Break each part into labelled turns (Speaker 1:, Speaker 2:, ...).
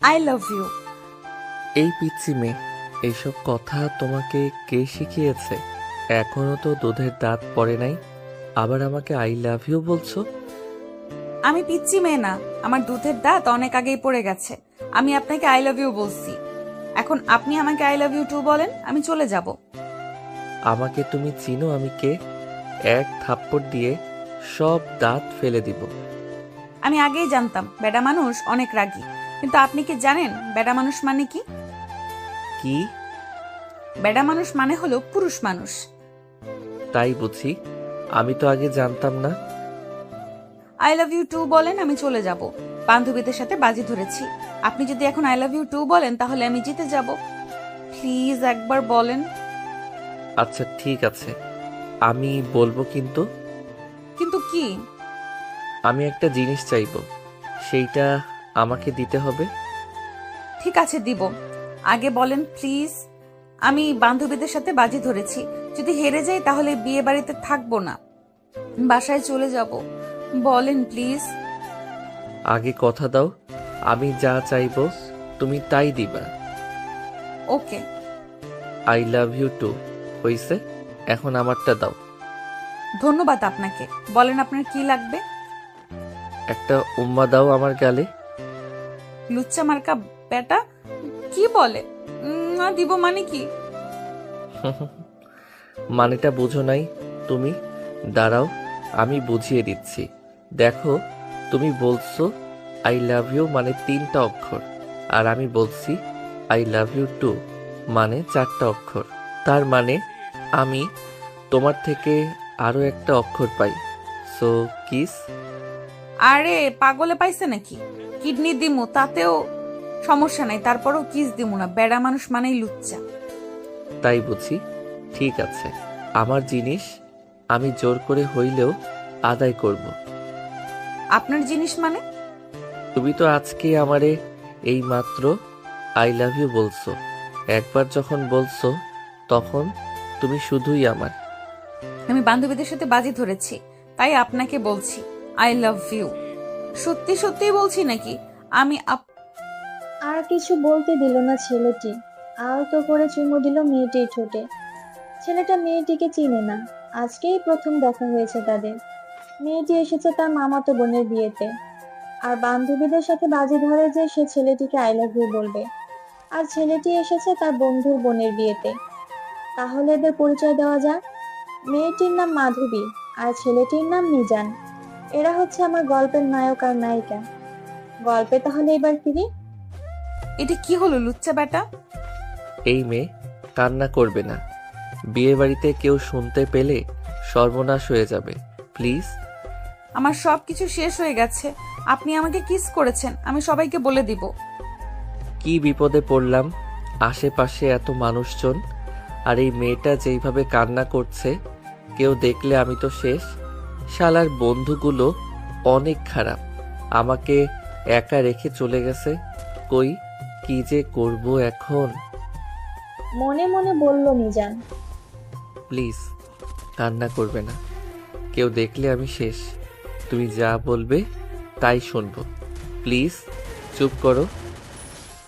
Speaker 1: I love you.
Speaker 2: এই পিচ্চি মেয়ে, এইসব কথা তোমাকে কে শিখিয়েছে? এখনো তো দুধের দাঁত পড়ে নাই, আবার আমাকে আই লাভ ইউ বলছো?
Speaker 1: আমি পিচ্চি মেয়ে না, আমার দুধের দাঁত অনেক আগেই পড়ে গেছে। আমি আপনাকে আই লাভ ইউ বলছি, এখন আপনি আমাকে আই লাভ ইউ টু বলেন, আমি চলে যাব।
Speaker 2: আমাকে তুমি চিনো আমি কে? এক থাপ্পড় দিয়ে সব দাঁত ফেলে দিব।
Speaker 1: আমি আগেই জানতাম বেডা মানুষ অনেক রাগী, কিন্তু আপনি কি জানেন বেডা মানুষ মানে কি?
Speaker 2: কি?
Speaker 1: বেডা মানুষ মানে হলো পুরুষ মানুষ।
Speaker 2: তাই বুঝি? আমি তো আগে জানতাম না।
Speaker 1: আই লাভ ইউ টু বলেন, আমি চলে যাব। বান্ধবীদের সাথে বাজি ধরেছি, আপনি যদি এখন আই লাভ ইউ টু বলেন তাহলে আমি জিতে যাব। প্লিজ একবার বলেন।
Speaker 2: আচ্ছা ঠিক আছে, আমি বলবো, কিন্তু
Speaker 1: কিন্তু কি?
Speaker 2: আমি একটা জিনিস চাইবো, সেইটা আমাকে দিতে হবে।
Speaker 1: ঠিক আছে, দিব। আগে বলেন প্লিজ। আমি বান্ধবীদের সাথে বাজি ধরেছি, যদি হেরে যাই তাহলে বিয়ে বাড়িতে থাকবো না, বাসায় চলে যাব। বলেন প্লিজ।
Speaker 2: আগে কথা দাও, আমি যা চাইবো তুমি তাই দিবা।
Speaker 1: ওকে।
Speaker 2: আই লাভ ইউ টু হইছে, এখন আমারটা দাও।
Speaker 1: ধন্যবাদ আপনাকে। বলেন আপনার কি লাগবে?
Speaker 2: একটা উম্মা দাও আমার গালে।
Speaker 1: লুচ্চা মার্কা বেটা কি বলে? না দিব মানে কি?
Speaker 2: মানেটা বুঝো নাই তুমি? দাঁড়াও, আমি বুঝিয়ে দিচ্ছি। দেখো, তুমি বলছো আই লাভ ইউ মানে 3টা অক্ষর, আর আমি বলছি আই লাভ ইউ টু মানে 4টা অক্ষর। তার মানে আমি তোমার থেকে আরো একটা অক্ষর পাই। So kiss.
Speaker 1: আরে পাগলে পাইছে নাকি? কিডনি দিমু তাতেও সমস্যা নাই, তারপরও কিস দিমু না। বেড়া মানুষ মানেই লুচ্চা।
Speaker 2: তাই বুঝি? ঠিক আছে, আমার জিনিস আমি জোর করে হইলেও আদায় করব।
Speaker 1: আপনার জিনিস মানে?
Speaker 2: তুমি তো আজকে আমারে এই মাত্র আই লাভ ইউ বলছো। একবার যখন বলছো তখন তুমি শুধুই আমার।
Speaker 1: আমি বান্ধবীদের সাথে বাজি ধরেছি, তাই আপনাকে বলছি আই লাভ ইউ। সত্যি সত্যি বলছি নাকি? আমি
Speaker 3: আর কিছু বলতে দিল না ছেলেটি, আলতো করে চুমু দিল মেয়েটির ঠোঁটে। ছেলেটা মেয়েটিকে চিনে না, আজকেই প্রথম দেখা হয়েছে তাদের। মেয়েটি এসেছে তার মামাতো বোনের বিয়েতে, আর বান্ধবীদের সাথে বাজি ধরে যে সে ছেলেটিকে আই লাভ ইউ বলবে। আর ছেলেটি এসেছে তার বন্ধুর বোনের বিয়েতে। তাহলে এদের পরিচয় দেওয়া যাক। মেয়েটির নাম মাধবী, আর ছেলেটির নাম মিজান। এরা হচ্ছে আমার গল্পের নায়ক আর নায়িকা। গল্পে তাহলে এবার ফিরি।
Speaker 1: এটা কি হলো লুচ্চা বেটা?
Speaker 2: এই মেয়ে, কান্না করবে না। বিয়ে বাড়িতে কেউ শুনতে পেলে সর্বনাশ হয়ে যাবে, প্লিজ।
Speaker 1: আমার সবকিছু শেষ হয়ে গেছে, আপনি আমাকে কিস করেছেন, আমি সবাইকে বলে দিব।
Speaker 2: কি বিপদে পড়লাম, আশেপাশে এত মানুষজন, আর এই মেয়েটা যেইভাবে কান্না করছে, কেউ দেখলে আমি তো শেষ। শালার বন্ধুগুলো অনেক খারাপ, আমাকে একা রেখে চলে গেছে। কই, কি যে করব এখন?
Speaker 3: মনে মনে বলল মিজান।
Speaker 2: প্লিজ কান্না করবে না, কেউ দেখলে আমি শেষ। তুমি যা বলবে তাই শুনবো, প্লিজ চুপ করো।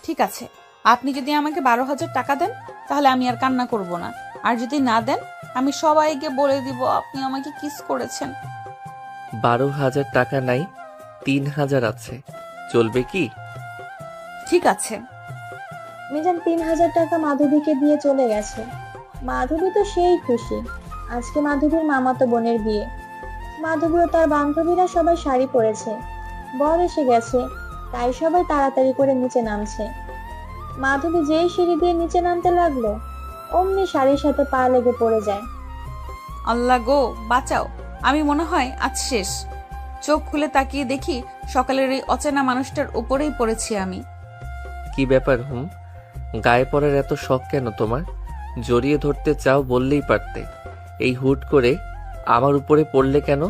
Speaker 1: ঠিক আছে, আপনি যদি আমাকে 12,000 টাকা দেন তাহলে আমি আর কান্না করব না, আর যদি না দেন আমি সবাইকে বলে দিব আপনি আমাকে কিস করেছেন।
Speaker 2: 12,000 টাকা নাই, 3,000 আছে, চলবে কি?
Speaker 1: ঠিক আছে।
Speaker 3: মিজান 3,000 টাকা মাধবীকে দিয়ে চলে গেছে। মাধবী তো সেই খুশি। আজকে মাধবীর মামাতো বোনের বিয়ে। মাধবী ও তার বান্ধবীরা সবাই শাড়ি পরেছে। বর এসে গেছে, তাই সবাই তাড়াতাড়ি করে নিচে নামছে। মাধবী যেই সিঁড়ি দিয়ে নিচে নামতে লাগলো, অমনি শাড়ির সাথে পা লেগে পড়ে যায়।
Speaker 1: আল্লাহ গো বাঁচাও, আমি মনে হয় আজ শেষ। চোখ খুলে তাকিয়ে দেখি সকালের এই অচেনা মানুষটার উপরেই পড়েছি আমি।
Speaker 2: কি ব্যাপার হুম, গায়ে পড়ার এত শখ কেন তোমার? জড়িয়ে ধরতে চাও বললেই পারতে, এই হুট করে আমার উপরে পড়লে কেন?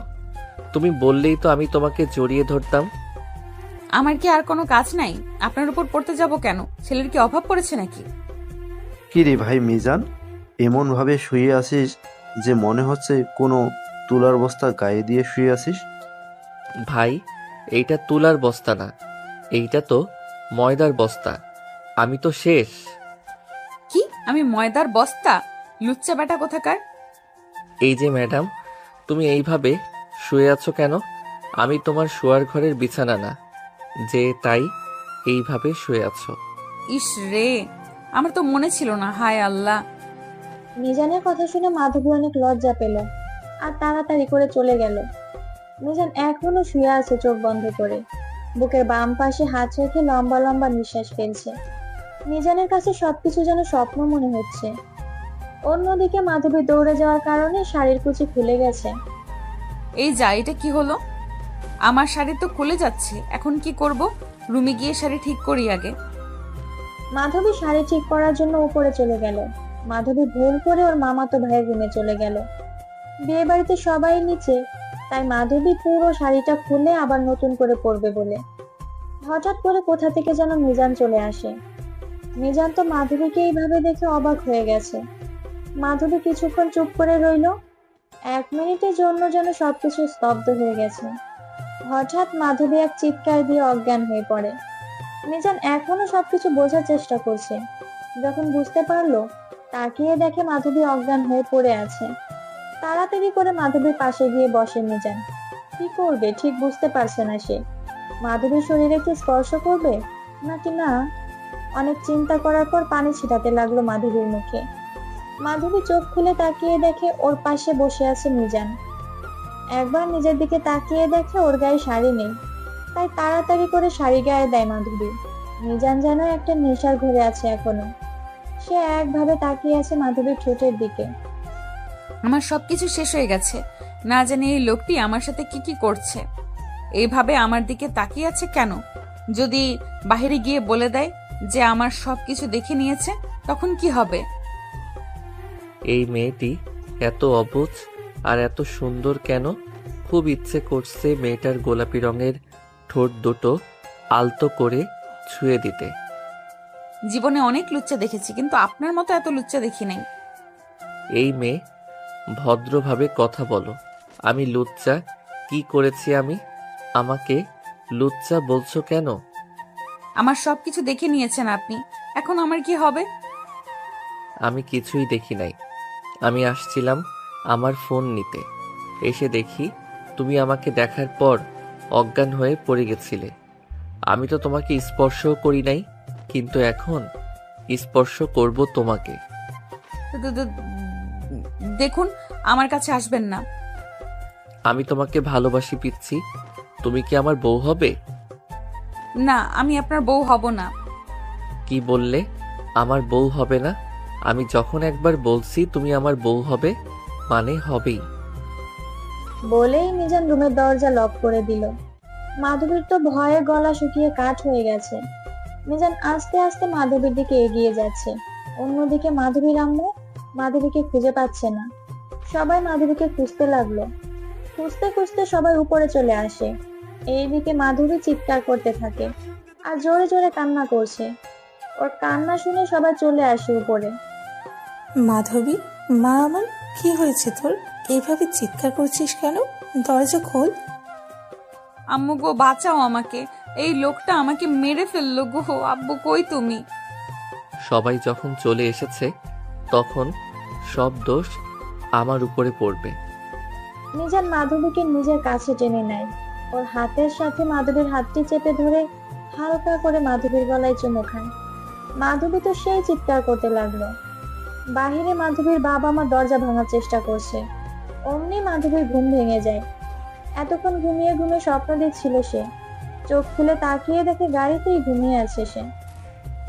Speaker 2: তুমি বললেই তো আমি তোমাকে জড়িয়ে ধরতাম।
Speaker 1: আমার কি আর কোনো কাজ নাই? আপনার উপর পড়তে যাব কেন? ছেলের কি অভাব পড়েছে নাকি?
Speaker 4: কি রে ভাই মিজান, এমন ভাবে শুয়ে আছিস যে মনে হচ্ছে কোনো তুলার বস্তা গায়ে দিয়ে শুয়ে আছিস।
Speaker 2: ভাই, এইটা তুলার বস্তা না, এইটা তো ময়দার বস্তা। আমি তো শেষ।
Speaker 1: কি আমি ময়দার বস্তা? লুচ্চা বেটা কোথাকার।
Speaker 2: এই যে ম্যাডাম, তুমি এইভাবে শুয়ে আছো কেন? আমি তোমার শোয়ার ঘরের বিছানা না যে, তাই এইভাবে শুয়ে আছো।
Speaker 1: ইস রে, আমার তো মনে ছিল না। হায় আল্লাহ।
Speaker 3: মিজানের কথা শুনে মাধবী অনেক লজ্জা পেল আর তাড়াতাড়ি করে চলে গেল। মিজান এখনো শুয়ে আছে চোখ বন্ধ করে, বুকের বাম পাশে হাত রেখে লম্বা লম্বা নিঃশ্বাস ফেলছে। মিজানের কাছে সবকিছু যেন স্বপ্ন মনে হচ্ছে। অন্যদিকে মাধবী দৌড়ে যাওয়ার কারণে শাড়ির কুচি খুলে গেছে।
Speaker 1: এই যা, এটা কি হলো? আমার শাড়ি তো খুলে যাচ্ছে, এখন কি করব? রুমে গিয়ে শাড়ি ঠিক করি আগে।
Speaker 3: মাধবী শাড়ি ঠিক করার জন্য উপরে চলে গেল। মাধবী ভুল করে ওর মামাতো ভাইয়ের রুমে চলে গেল। বিয়ে বাড়িতে সবাই নিচে, তাই মাধবী পুরো শাড়িটা খুলে আবার নতুন করে পরবে বলে। হঠাৎ করে কোথা থেকে যেন মিজান চলে আসে। মিজান তো মাধবীকে এইভাবে দেখে অবাক হয়ে গেছে। মাধবী কিছুক্ষণ চুপ করে রইল। 1 মিনিটের জন্য যেন সবকিছু স্তব্ধ হয়ে গেছে। হঠাৎ মাধবী এক চিৎকার দিয়ে অজ্ঞান হয়ে পড়ে। মিজান এখনো সবকিছু বোঝার চেষ্টা করছে। যখন বুঝতে পারলো, তাকিয়ে দেখে মাধবী অজ্ঞান হয়ে পড়ে আছে। তাড়াতাড়ি করে মাধবীর পাশে গিয়ে বসে মিজান। কি করবে ঠিক বুঝতে পারছে না সে। মাধবীর শরীরে কি স্পর্শ করবে নাকি না? অনেক চিন্তা করার পর পানি ছিটাতে লাগলো মাধবীর মুখে। মাধবী চোখ খুলে তাকিয়ে দেখে ওর পাশে বসে আছে মিজান। একবার নিজের দিকে তাকিয়ে দেখে ওর গায়ে শাড়ি নেই, তাই তাড়াতাড়ি করে শাড়ি গায়ে দেয় মাধবী। মিজান যেন একটা নেশার ঘরে আছে এখনো। সে একভাবে তাকিয়ে আছে মাধবীর ঠোঁটের দিকে।
Speaker 1: আমার সবকিছু শেষ হয়ে গেছে। না জানি এই লোকটি আমার সাথে কি কি করছে। এইভাবে আমার দিকে তাকিয়ে আছে কেন? যদি বাইরে গিয়ে বলে দেয় যে আমার সবকিছু দেখে নিয়েছে, তখন কি হবে?
Speaker 2: এই মেয়েটি এত অবুঝ আর এত সুন্দর কেন? খুব ইচ্ছে করছে মেয়েটার গোলাপি রঙের ঠোঁট দুটো আলতো করে ছুঁয়ে দিতে।
Speaker 1: জীবনে অনেক লুচ্চা দেখেছি, কিন্তু আপনার মতো এত লুচ্চা দেখি নাই।
Speaker 2: এই মেয়ে, ভদ্রভাবে কথা বলো। আমি লুচ্চা কি করেছি আমি? আমাকে লুচ্চা বলছো কেন?
Speaker 1: আমার সবকিছু দেখে নিয়েছেন আপনি, এখন আমার কি হবে?
Speaker 2: আমি কিছুই দেখি নাই। আমি আসছিলাম আমার ফোন নিতে, এসে দেখি তুমি আমাকে দেখার পর অজ্ঞান হয়ে পড়ে গেছিলে। আমি তো তোমাকে স্পর্শও করি নাই, কিন্তু এখন স্পর্শ করব তোমাকে।
Speaker 1: দেখুন, আমার কাছে আসবেন না।
Speaker 2: আমি তোমাকে ভালোবাসি পিচ্ছি। তুমি কি আমার বউ হবে?
Speaker 1: না, আমি আপনার বউ হব না।
Speaker 2: কি বললে? আমার বউ হবে না? আমি যখন একবার বলছি তুমি আমার বউ হবে, মানে হবেই।
Speaker 3: বলেই মিজান রুমের দরজা লক করে দিল। মাধবীর তো ভয়ে গলা শুকিয়ে কাঠ হয়ে গেছে। মিজান আস্তে আস্তে মাধবীর দিকে এগিয়ে যাচ্ছে। অন্যদিকে মাধবীর আম্মু মাধবীকে খুঁজে পাচ্ছে না। সবাই মাধবীকে খুঁজতে লাগলো। খুঁজতে খুঁজতে সবাই উপরে চলে আসে। এইদিকে মাধবী চিৎকার করতে থাকে আর জোরে জোরে কান্না করছে। ওর কান্না শুনে সবাই চলে আসে উপরে।
Speaker 5: মাধবী, মা আমার, কি হয়েছে তোর? এইভাবে চিৎকার করছিস কেন? দরজা খোল।
Speaker 1: আম্মু গো, বাঁচাও আমাকে। এই লোকটা আমাকে মেরে ফেললো গো। আব্বু কই তুমি?
Speaker 2: সবাই যখন চলে এসেছে তখন সব দোষ আমার উপরে পড়বে।
Speaker 3: মিজান মাধবীকে নিজের কাছে টেনে নেয়। ওর হাতের সাথে মাধবীর হাতটি চেপে ধরে হালকা করে মাধবীর গলায় চুমু খায়। মাধবী তো সেই চিৎকার করতে লাগলো। বাহিরে মাধবীর বাবা মা দরজা ভাঙার চেষ্টা করছে। অমনি মাধবীর ঘুম ভেঙে যায়। এতক্ষণ ঘুমিয়ে ঘুমিয়ে স্বপ্ন দেখছিল সে। চোখ খুলে তাকিয়ে দেখে গাড়িতেই ঘুমিয়ে আছে সে।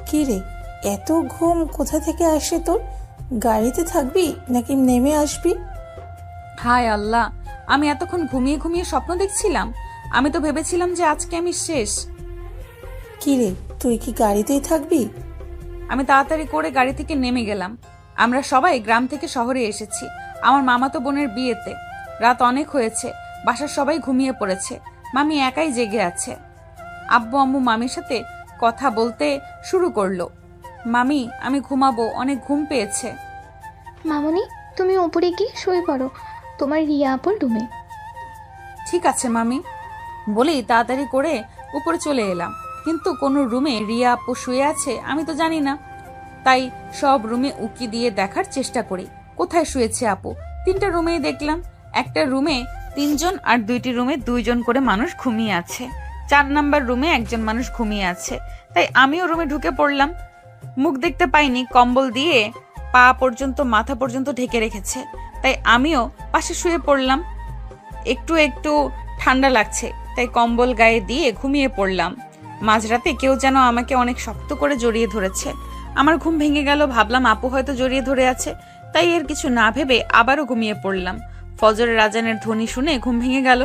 Speaker 5: কি রে, এত ঘুম কোথা থেকে আসে তোর? গাড়িতে থাকবি নাকি নেমে আসবি?
Speaker 1: হায় আল্লাহ, আমি এতক্ষণ ঘুমিয়ে ঘুমিয়ে স্বপ্ন দেখছিলাম। আমি তো ভেবেছিলাম যে আজকে আমি শেষ।
Speaker 5: কি রে, তুই কি গাড়িতেই থাকবি?
Speaker 1: আমি তাড়াতাড়ি করে গাড়ি থেকে নেমে গেলাম। আমরা সবাই গ্রাম থেকে শহরে এসেছি আমার মামাতো বোনের বিয়েতে। রাত অনেক হয়েছে, বাসার সবাই ঘুমিয়ে পড়েছে। মামি একাই জেগে আছে। আব্বু আম্মু মামির সাথে কথা বলতে শুরু করলো। মামি, আমি ঘুমাবো, অনেক ঘুম পেয়েছে।
Speaker 6: মামনি, তুমি ওপরে গিয়ে শুয়ে পড়ো, তোমার রিয়া আপুর রুমে।
Speaker 1: ঠিক আছে মামি, বলেই তাড়াতাড়ি করে উপরে চলে এলাম। কিন্তু কোন রুমে রিয়া আপু শুয়ে আছে আমি তো জানি না। তাই সব রুমে উকি দিয়ে দেখার চেষ্টা করি কোথায় শুয়েছে আপু। 3টা রুমেই দেখলাম। একটা রুমে 3জন আর 2টি রুমে 2জন করে মানুষ ঘুমিয়ে আছে। 4 নাম্বার রুমে একজন মানুষ ঘুমিয়ে আছে। তাই আমিও রুমে ঢুকে পড়লাম। মুখ দেখতে পাইনি, কম্বল দিয়ে পা পর্যন্ত মাথা পর্যন্ত ঢেকে রেখেছে। তাই আমিও পাশে শুয়ে পড়লাম। একটু একটু ঠান্ডা লাগছে, তাই কম্বল গায়ে দিয়ে ঘুমিয়ে পড়লাম। মাঝরাতে কেউ যেন আমাকে অনেক শক্ত করে জড়িয়ে ধরেছে। আমার ঘুম ভেঙে গেল, ভাবলাম আপু হয়তো জড়িয়ে ধরে আছে, তাই এর কিছু না ভেবে আবারও ঘুমিয়ে পড়লাম। ফজরের আজানের ধ্বনি শুনে ঘুম ভেঙে গেল।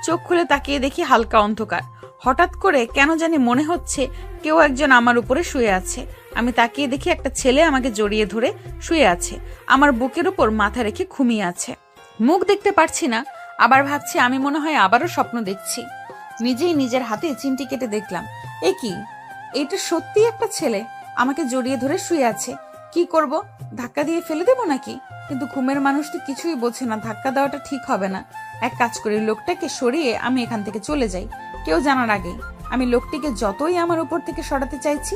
Speaker 1: চোখ খুলে তাকিয়ে দেখি হালকা অন্ধকার। হঠাৎ করে কেন জানি মনে হচ্ছে কেউ একজন আমার উপরে শুয়ে আছে। আমি তাকিয়ে দেখি একটা ছেলে আমাকে জড়িয়ে ধরে শুয়ে আছে, আমার বুকের উপর মাথা রেখে ঘুমিয়ে আছে। মুখ দেখতে পারছি না, আবার ভাবছি আমি মনে হয় আবারও স্বপ্ন দেখছি। নিজেই নিজের হাতে চিমটি কেটে দেখলাম, এ কি, এটা সত্যি একটা ছেলে আমাকে জড়িয়ে ধরে শুয়ে আছে। কি করব, ধাক্কা দিয়ে ফেলে দেবো নাকি? কিন্তু ঘুমের মানুষ তো কিছুই বোঝে না, ধাক্কা দেওয়াটা ঠিক হবে না। এক কাজ করি, লোকটাকে সরিয়ে আমি এখান থেকে চলে যাই, কেউ জানার আগেই। আমি লোকটিকে যতই আমার উপর থেকে সরাতে চাইছি,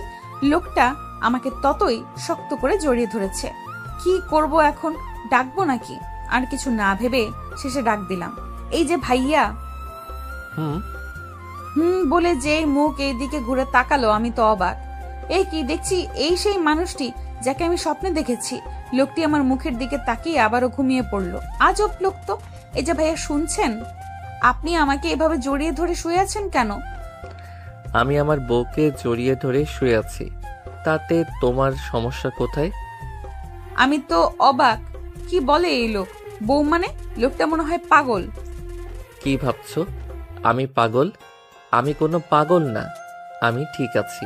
Speaker 1: লোকটা আমাকে ততই শক্ত করে জড়িয়ে ধরেছে। কি করব এখন, ডাকবো নাকি? আর কিছু না ভেবে শেষে ডাক দিলাম, এই যে ভাইয়া। বলে যেই মুখ এই দিকে ঘুরে তাকালো, আমি তো অবাক। এই কি দেখছি, এই সেই মানুষটি যাকে আমি স্বপ্নে দেখেছি। লোকটি আমার মুখের দিকে তাকিয়ে আবারও ঘুমিয়ে পড়লো। আজব লোক তো। এই যে ভাইয়া, শুনছেন? আপনি আমাকে এভাবে জড়িয়ে ধরে শুয়ে আছেন কেন?
Speaker 2: আমি আমার বউকে জড়িয়ে ধরে শুয়ে আছি, তাতে তোমার সমস্যা কোথায়?
Speaker 1: আমি তো অবাক। কি বলে এই লোক? বউ মানে? লোকটা মনে হয় পাগল।
Speaker 2: কি ভাবছো আমি পাগল? আমি কোনো পাগল না, আমি ঠিক আছি।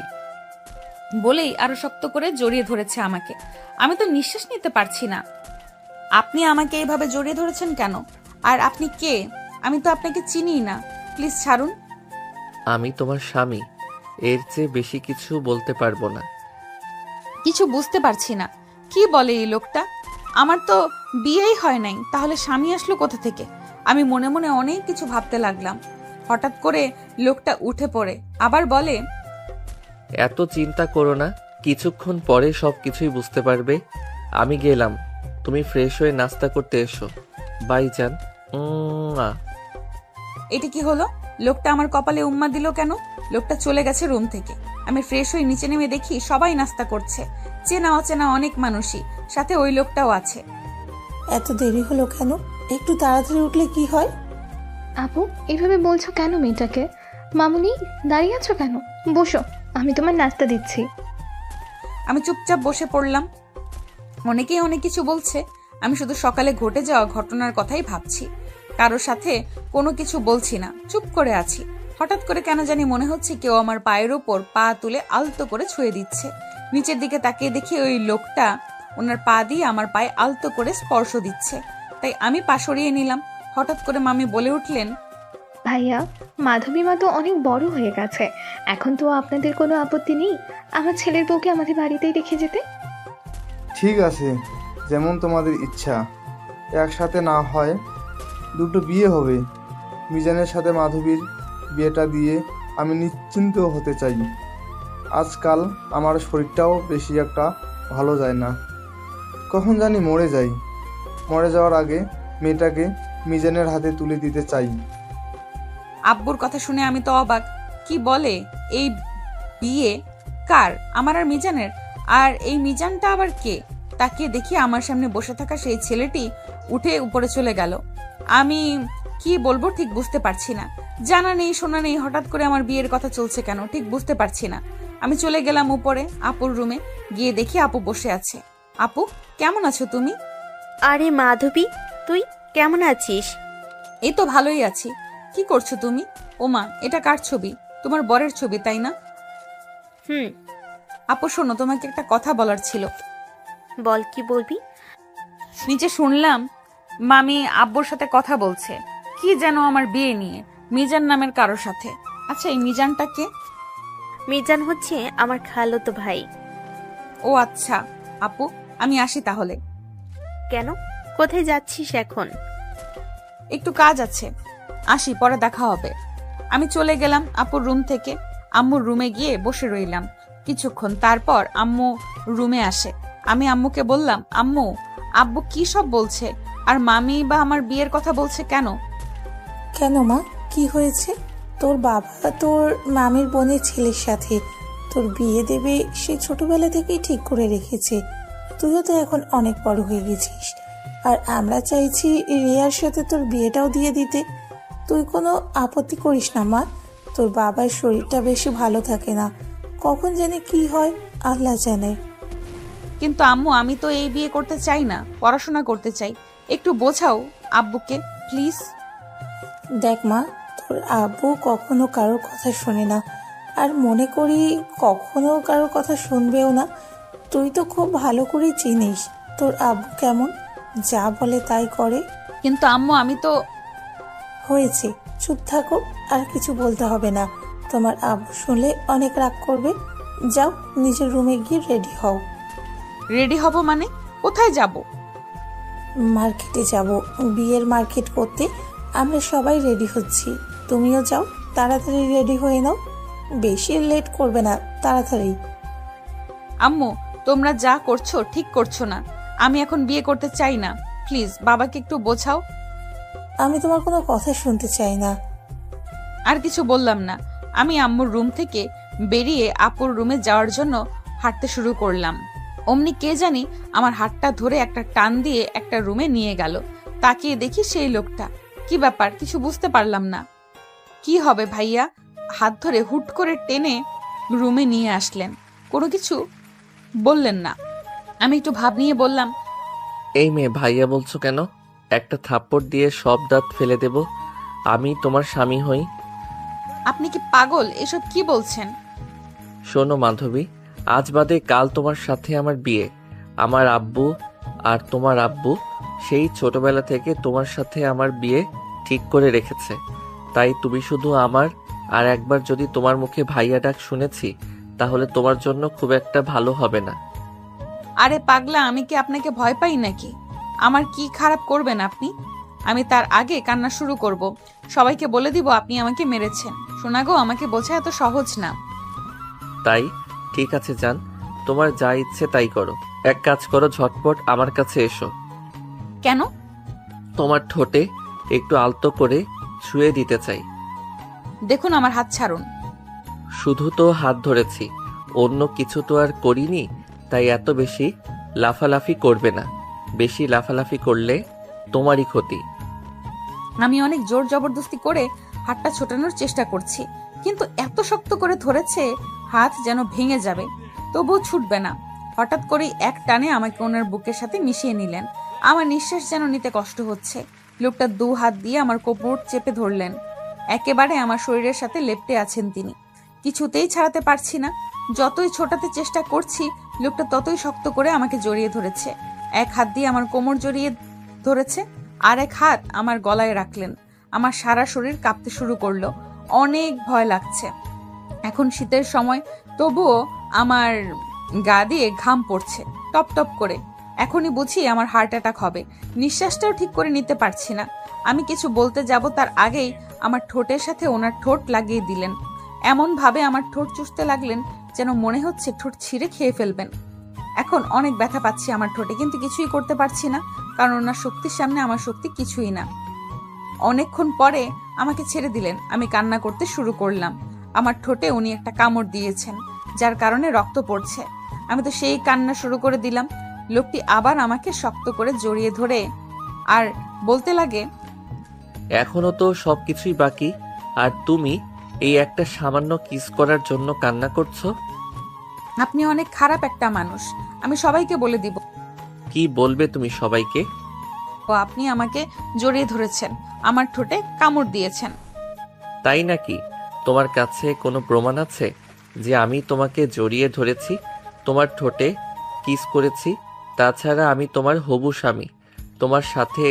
Speaker 1: বলেই আরো শক্ত করে জড়িয়ে ধরেছে আমাকে। আমি তো নিঃশ্বাস নিতে পারছি না। আপনি আমাকে এইভাবে জড়িয়ে ধরেছেন কেন? আর আপনি কে? আমি তো আপনাকে চিনিই না। প্লিজ ছাড়ুন।
Speaker 2: আমি তোমার স্বামী, এর চেয়ে বেশি কিছু বলতে পারবো না।
Speaker 1: কিছু বুঝতে পারছি না, কি বলে এই লোকটা? আমার তো বিয়েই হয় নাই, তাহলে স্বামী আসলো কোথা থেকে? আমি মনে মনে অনেক কিছু ভাবতে লাগলাম। হঠাৎ করে লোকটা উঠে পড়ে আবার বলে,
Speaker 2: এত চিন্তা করো না, কিছুক্ষণ পরে সব কিছুই বুঝতে পারবে। আমি গেলাম, তুমি ফ্রেশ হয়ে নাস্তা করতে এসো। বাই জান।
Speaker 1: এটা কি হলো? লোকটা আমার কপালে উম্মা দিল কেন? লোকটা চলে গেছে রুম থেকে। আমি ফ্রেশ হয়ে নিচে নেমে দেখি সবাই নাস্তা করছে, চেনা অচেনা অনেক মানুষই, সাথে ওই লোকটাও আছে।
Speaker 5: এত দেরি হলো কেন? একটু তাড়াতাড়ি উঠলে কি হয়?
Speaker 6: আপু, এইভাবে বলছো কেন মেয়েটাকে? মামুনি, দাঁড়িয়ে আছো কেন? বসো, আমি তোমার নাস্তা দিচ্ছি।
Speaker 1: আমি চুপচাপ বসে পড়লাম। অনেকেই অনেক কিছু বলছে, আমি শুধু সকালে ঘটে যাওয়া ঘটনার কথাই ভাবছি। কারোর সাথে কোনো কিছু বলছি না, চুপ করে আছি। হঠাৎ করে কেন জানি মনে হচ্ছে কেউ আমার পায়ের ওপর পা তুলে আলতো করে ছুঁয়ে দিচ্ছে। নিচের দিকে তাকিয়ে দেখি ওই লোকটা ওনার পা দিয়ে আমার পায়ে আলতো করে স্পর্শ দিচ্ছে। তাই আমি পা সরিয়ে নিলাম। হঠাৎ করে মামি বলে উঠলেন,
Speaker 6: ভাইয়া, মাধবী মা তো অনেক বড় হয়ে গেছে, এখন তো আপনাদের কোনো আপত্তি নেই আমার ছেলের বউকে আমাদের বাড়িতেই রেখে যেতে?
Speaker 7: ঠিক আছে, যেমন তোমাদের ইচ্ছা। একসাথে না হয় দুটো বিয়ে হবে। মিজানের সাথে মাধবীর বিয়েটা দিয়ে আমি নিশ্চিন্ত হতে চাই। আজকাল আমার শরীরটাও বেশি একটা ভালো যায় না, কখন জানি মরে যাই। মরে যাওয়ার আগে মেয়েটাকে মিজানের হাতে তুলে দিতে চাই।
Speaker 1: আব্বুর কথা শুনে আমি তো অবাক। কি বলে? এই বিয়ে কার? আমার আর মিজানের? আর এই মিজানটা আবার কে? তাকিয়ে দেখি আমার সামনে বসে থাকা সেই ছেলেটি উঠে উপরে চলে গেল। আমি কি বলবো ঠিক বুঝতে পারছি না। জানা নেই শোনা নেই, হঠাৎ করে আমার বিয়ের কথা চলছে কেন ঠিক বুঝতে পারছি না। আমি চলে গেলাম উপরে আপুর রুমে, গিয়ে দেখি আপু বসে আছে। আপু, কেমন আছো তুমি?
Speaker 8: আরে মাধবী, তুই কেমন আছিস?
Speaker 1: এই তো ভালোই আছি। কি করছো তুমি? ওমা, এটা কার ছবি? তোমার বরের ছবি তাই না?
Speaker 8: হুম।
Speaker 1: আপু শোনো, তোমাকে একটা কথা বলার ছিল।
Speaker 8: বল, কি বলবি?
Speaker 1: নিচে শুনলাম মামি আব্বুর সাথে কথা বলছে, কি যেন আমার বিয়ে নিয়ে, মিজান নামের কারোর সাথে। আচ্ছা, এই মিজানটা কে?
Speaker 8: মিজান হচ্ছে আমার খালাতো ভাই।
Speaker 1: ও আচ্ছা আপু, আমি আসি তাহলে।
Speaker 8: কেন, কোথায় যাচ্ছিস এখন?
Speaker 1: একটু কাজ আছে, আসি, পরে দেখা হবে। আমি চলে গেলাম আপুর রুম থেকে। আম্মুর রুমে গিয়ে বসে রইলাম কিছুক্ষণ। তারপর আম্মু রুমে আসে। আমি আম্মুকে বললাম, আম্মু, আব্বু কি সব বলছে, আর মামি বা আমার বিয়ের কথা বলছে কেন?
Speaker 5: কেন মা, কি হয়েছে? তোর বাবা তোর মামির বোনের ছেলের সাথে তোর বিয়ে দেবে সে ছোটবেলা থেকেই ঠিক করে রেখেছে। তুইও তো এখন অনেক বড় হয়ে গেছিস, আর আমরা চাইছি রিয়ার সাথে তোর বিয়েটাও দিয়ে দিতে। তুই কোনো আপত্তি করিস না মা। তোর বাবার শরীরটা বেশি ভালো থাকে না, কখন জানি কি হয় আল্লাহ জানে।
Speaker 1: কিন্তু আম্মু, আমি তো এই বিয়ে করতে চাই না, পড়াশোনা করতে চাই। একটু বোঝাও আব্বুকে প্লিজ।
Speaker 5: দেখ মা, তোর আব্বু কখনো কারোর কথা শোনে না, আর মনে করি কখনো কারোর কথা শুনবেও না। তুই তো খুব ভালো করে চিনিস তোর আব্বু কেমন, যা বলে তাই করে।
Speaker 1: কিন্তু আম্মু, আমি তো...
Speaker 5: হয়েছে, চুপ থাকো, আর কিছু বলতে হবে না। তোমার আব্বু শুনলে অনেক রাগ করবে। যাও নিজের রুমে গিয়ে রেডি হও।
Speaker 1: রেডি হব মানে? কোথায় যাব?
Speaker 5: মার্কেটে যাব, বিয়ের মার্কেট করতে। আমরা সবাই রেডি হচ্ছি, তুমিও যাও, তাড়াতাড়ি রেডি হয়ে নাও, বেশি লেট করবে না, তাড়াতাড়ি।
Speaker 1: আম্মু, তোমরা যা করছো ঠিক করছো না। আমি এখন বিয়ে করতে চাই না, প্লিজ বাবাকে একটু বোঝাও।
Speaker 5: আমি তোমার কোনো কথা শুনতে চাই না।
Speaker 1: আর কিছু বললাম না। আমি আম্মুর রুম থেকে বেরিয়ে আপুর রুমে যাওয়ার জন্য হাঁটতে শুরু করলাম। অমনি কে জানি আমার হাতটা ধরে একটা টান দিয়ে একটা রুমে নিয়ে গেল। তাকিয়ে দেখি সেই লোকটা। কি ব্যাপার, কিছু বুঝতে পারলাম না। কি হবে ভাইয়া? হাত ধরে হুট করে টেনে রুমে নিয়ে আসলেন, কোনো কিছু বললেন না। আমি একটু ভাব নিয়ে বললাম,
Speaker 2: এই মেয়ে, ভাইয়া বলছো কেন? একটা থাপ্পড় দিয়ে সব দাঁত ফেলে দেব। আমি তোমার স্বামী হই।
Speaker 1: আপনি কি পাগল? এসব কি বলছেন?
Speaker 2: শোনো মাধবী, আজ বাদে কাল তোমার সাথে আমার বিয়ে। আমার আব্বু আর তোমার আব্বু সেই ছোটবেলা থেকে তোমার সাথে আমার বিয়ে ঠিক করে রেখেছে। তাই তুমি শুধু আমার, আর একবার যদি তোমার মুখে ভাইয়া ডাক শুনেছি, তাহলে তোমার জন্য খুব একটা ভালো হবে না।
Speaker 1: আরে পাগলা, আমি কি আপনাকে ভয় পাই নাকি? আমার কি খারাপ করবেন আপনি? আমি তার আগে কান্না শুরু করব, সবাইকে বলে দিব আপনি আমাকে মেরেছেন। শোনা গো, আমাকে বোঝা এত সহজ না।
Speaker 2: তাই ঠিক আছে জান, তোমার যা ইচ্ছে তাই করো। এক কাজ করো, ঝটপট আমার কাছে এসো।
Speaker 1: কেন?
Speaker 2: তোমার ঠোঁটে একটু আলতো করে ছুঁয়ে দিতে চাই।
Speaker 1: দেখুন, আমার হাত ছাড়ুন।
Speaker 2: শুধু তো হাত ধরেছি, অন্য কিছু তো আর করিনি। তাই এত বেশি লাফালাফি করবে না। বেশি লাফালাফি করলে তোমারই ক্ষতি।
Speaker 1: আমি অনেক জোর জবরদস্তি করে হাতটা ছোটানোর চেষ্টা করছি, কিন্তু এত শক্ত করে ধরেছে হাত যেন ভেঙে যাবে, তবুও ছুটবে না। হঠাৎ করেই এক টানে আমাকে ওনার বুকের সাথে মিশিয়ে নিলেন। আমার নিঃশ্বাস যেন নিতে কষ্ট হচ্ছে। লোকটা 2 হাত দিয়ে আমার কোমর চেপে ধরলেন। একেবারে আমার শরীরের সাথে লেপ্টে আছেন তিনি। কিছুতেই ছাড়াতে পারছি না। যতই ছোটাতে চেষ্টা করছি, লোকটা ততই শক্ত করে আমাকে জড়িয়ে ধরেছে। এক হাত দিয়ে আমার কোমর জড়িয়ে ধরেছে, আর এক হাত আমার গলায় রাখলেন। আমার সারা শরীর কাঁপতে শুরু করলো। অনেক ভয় লাগছে। এখন শীতের সময়, তবুও আমার গা দিয়ে ঘাম পড়ছে টপ টপ করে। এখনই বুঝি আমার হার্ট অ্যাটাক হবে। নিঃশ্বাসটাও ঠিক করে নিতে পারছি না। আমি কিছু বলতে যাব, তার আগেই আমার ঠোঁটের সাথে ওনার ঠোঁট লাগিয়ে দিলেন। এমন ভাবে আমার ঠোঁট চুষতে লাগলেন যেন মনে হচ্ছে ঠোঁট ছিঁড়ে খেয়ে ফেলবেন। এখন অনেক ব্যথা পাচ্ছি আমার ঠোঁটে, কিন্তু কিছুই করতে পারছি না, কারণ ওনার শক্তির সামনে আমার শক্তি কিছুই না। অনেকক্ষণ পরে আমাকে ছেড়ে দিলেন। আমি কান্না করতে শুরু করলাম। আমার ঠোঁটে উনি একটা কামড় দিয়েছেন, যার কারণে রক্ত পড়ছে। আমি তো সেই কান্না শুরু করে দিলাম। লোকটি আবার আমাকে শক্ত করে জড়িয়ে ধরে আর বলতে লাগে,
Speaker 2: এখনো তো সবকিছুই বাকি, আর তুমি এই একটা সামান্য কিস করার জন্য কান্না করছো।
Speaker 1: আপনি অনেক খারাপ একটা মানুষ, আমি সবাইকে বলে দিব।
Speaker 2: কি বলবে তুমি সবাইকে?
Speaker 1: ও আপনি আমাকে জড়িয়ে ধরেছেন, আমার ঠোঁটে কামড় দিয়েছেন।
Speaker 2: তাই নাকি? তোমার কাছে কোনো প্রমাণ আছে যে আমি তোমাকে জড়িয়ে ধরেছি, তোমার ঠোঁটে কিস করেছি? তাছাড়া আমি তোমার হবু স্বামী। তোমার সাথে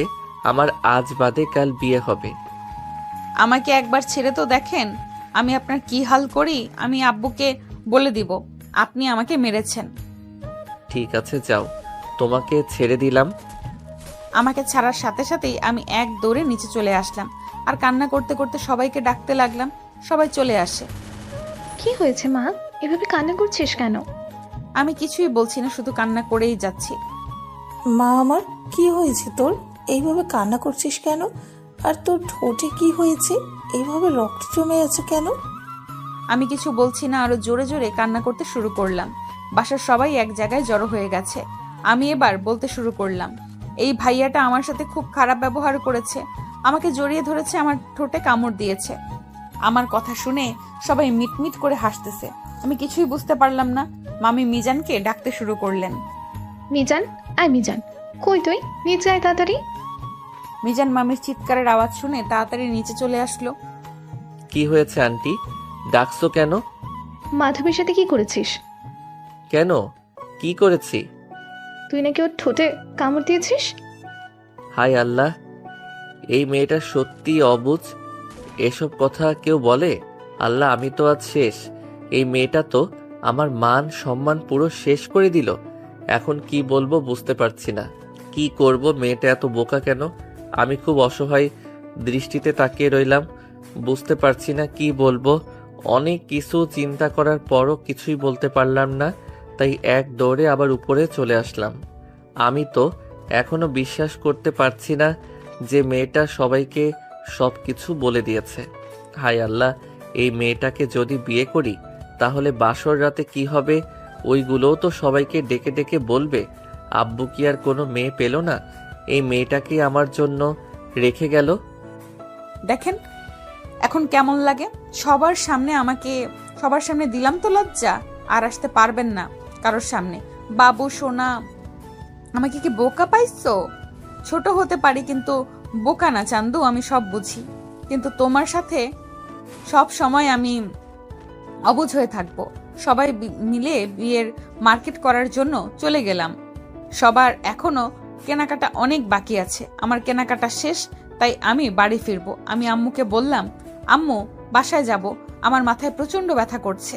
Speaker 2: আমার আজ বাদে কাল বিয়ে হবে।
Speaker 1: আমাকে একবার ছেড়ে তো দেখেন, আমি আপনার কি হাল করি। আমি আব্বুকে বলে দিব আপনি আমাকে মেরেছেন।
Speaker 2: ঠিক আছে, যাও, তোমাকে ছেড়ে দিলাম।
Speaker 1: আমাকে ছাড়ার সাথে সাথেই আমি এক দৌড়ে নিচে চলে আসলাম, আর কান্না করতে করতে সবাইকে ডাকতে লাগলাম। সবাই চলে আসে।
Speaker 6: কি হয়েছে মা, এভাবে কান্না করছিস কেন?
Speaker 1: আমি কিছুই বলছি না, শুধু কান্না করেই যাচ্ছি।
Speaker 5: মা আমার, কি হয়েছে তোর? এইভাবে কান্না করছিস কেন? আর তোর ঠোঁটে কি হয়েছে? এইভাবে রক্ত জমে আছে কেন?
Speaker 1: আমি কিছু বলছি না, আরো জোরে জোরে কান্না করতে শুরু করলাম। বাসার সবাই এক জায়গায় জড়ো হয়ে গেছে। আমি এবার বলতে শুরু করলাম, এই ভাইয়াটা আমার সাথে খুব খারাপ ব্যবহার করেছে, আমাকে জড়িয়ে ধরেছে, আমার ঠোঁটে কামড় দিয়েছে। আমার কথা শুনে সবাই মিটমিট করে হাসতেছে। আমি কিছুই বুঝতে পারলাম না। মামি মিজানকে ডাকতে শুরু করলেন।
Speaker 6: মিজান, আয় মিজান, কই তুই? নিচে আয় তাড়াতাড়ি।
Speaker 1: মিজান মামির চিৎকারের আওয়াজ শুনে তাড়াতাড়ি নিচে চলে আসলো।
Speaker 2: কি হয়েছে আন্টি, ডাকছো কেন?
Speaker 6: মাধবীর সাথে কি করেছিস?
Speaker 2: কেন, কি করেছি?
Speaker 6: তুই নাকি ওর ঠোঁটে কামড় দিয়েছিস।
Speaker 2: হাই আল্লাহ, এই মেয়েটা সত্যি অবুঝ। এসব কথা কেউ বলে? আল্লাহ, আমি তো আজ শেষ। এই মেয়েটা তো আমার মান সম্মান পুরো শেষ করে দিল। এখন কি বলবো বুঝতে পারছি না। কি করব, মেয়েটা এত বোকা কেন? আমি খুব অসহায় দৃষ্টিতে তাকিয়ে রইলাম, বুঝতে পারছি না কি বলবো। অনেক কিছু চিন্তা করার পরও কিছুই বলতে পারলাম না, তাই এক দৌড়ে আবার উপরে চলে আসলাম। আমি তো এখনো বিশ্বাস করতে পারছি না যে মেয়েটা সবাইকে সবকিছু বলে দিয়েছে। হায় আল্লাহ, এই মেয়েটাকে যদি বিয়ে করি তাহলে বাসর রাতে কি হবে? ওইগুলোও তো সবাইকে ডেকে ডেকে বলবে। আব্বু কি আর কোনো মেয়ে পেল না? এই মেয়েটাকে আমার জন্য রেখে গেল।
Speaker 1: দেখেন এখন কেমন লাগে। সবার সামনে দিলাম তো লজ্জা। আর আসতে পারবেন না কারোর সামনে। বাবু সোনা, আমাকে কি বোকা পাইছো? ছোট হতে পারি কিন্তু বোকা না চান্দু, আমি সব বুঝি। কিন্তু তোমার সাথে সব সময় আমি অবুঝ হয়ে থাকবো। সবাই মিলে বিয়ের মার্কেট করার জন্য চলে গেলাম। সবার এখনো কেনাকাটা অনেক বাকি আছে। আমার কেনাকাটা শেষ, তাই আমি বাড়ি ফিরবো। আমি আম্মুকে বললাম, আম্মু বাসায় যাব, আমার মাথায় প্রচন্ড ব্যথা করছে।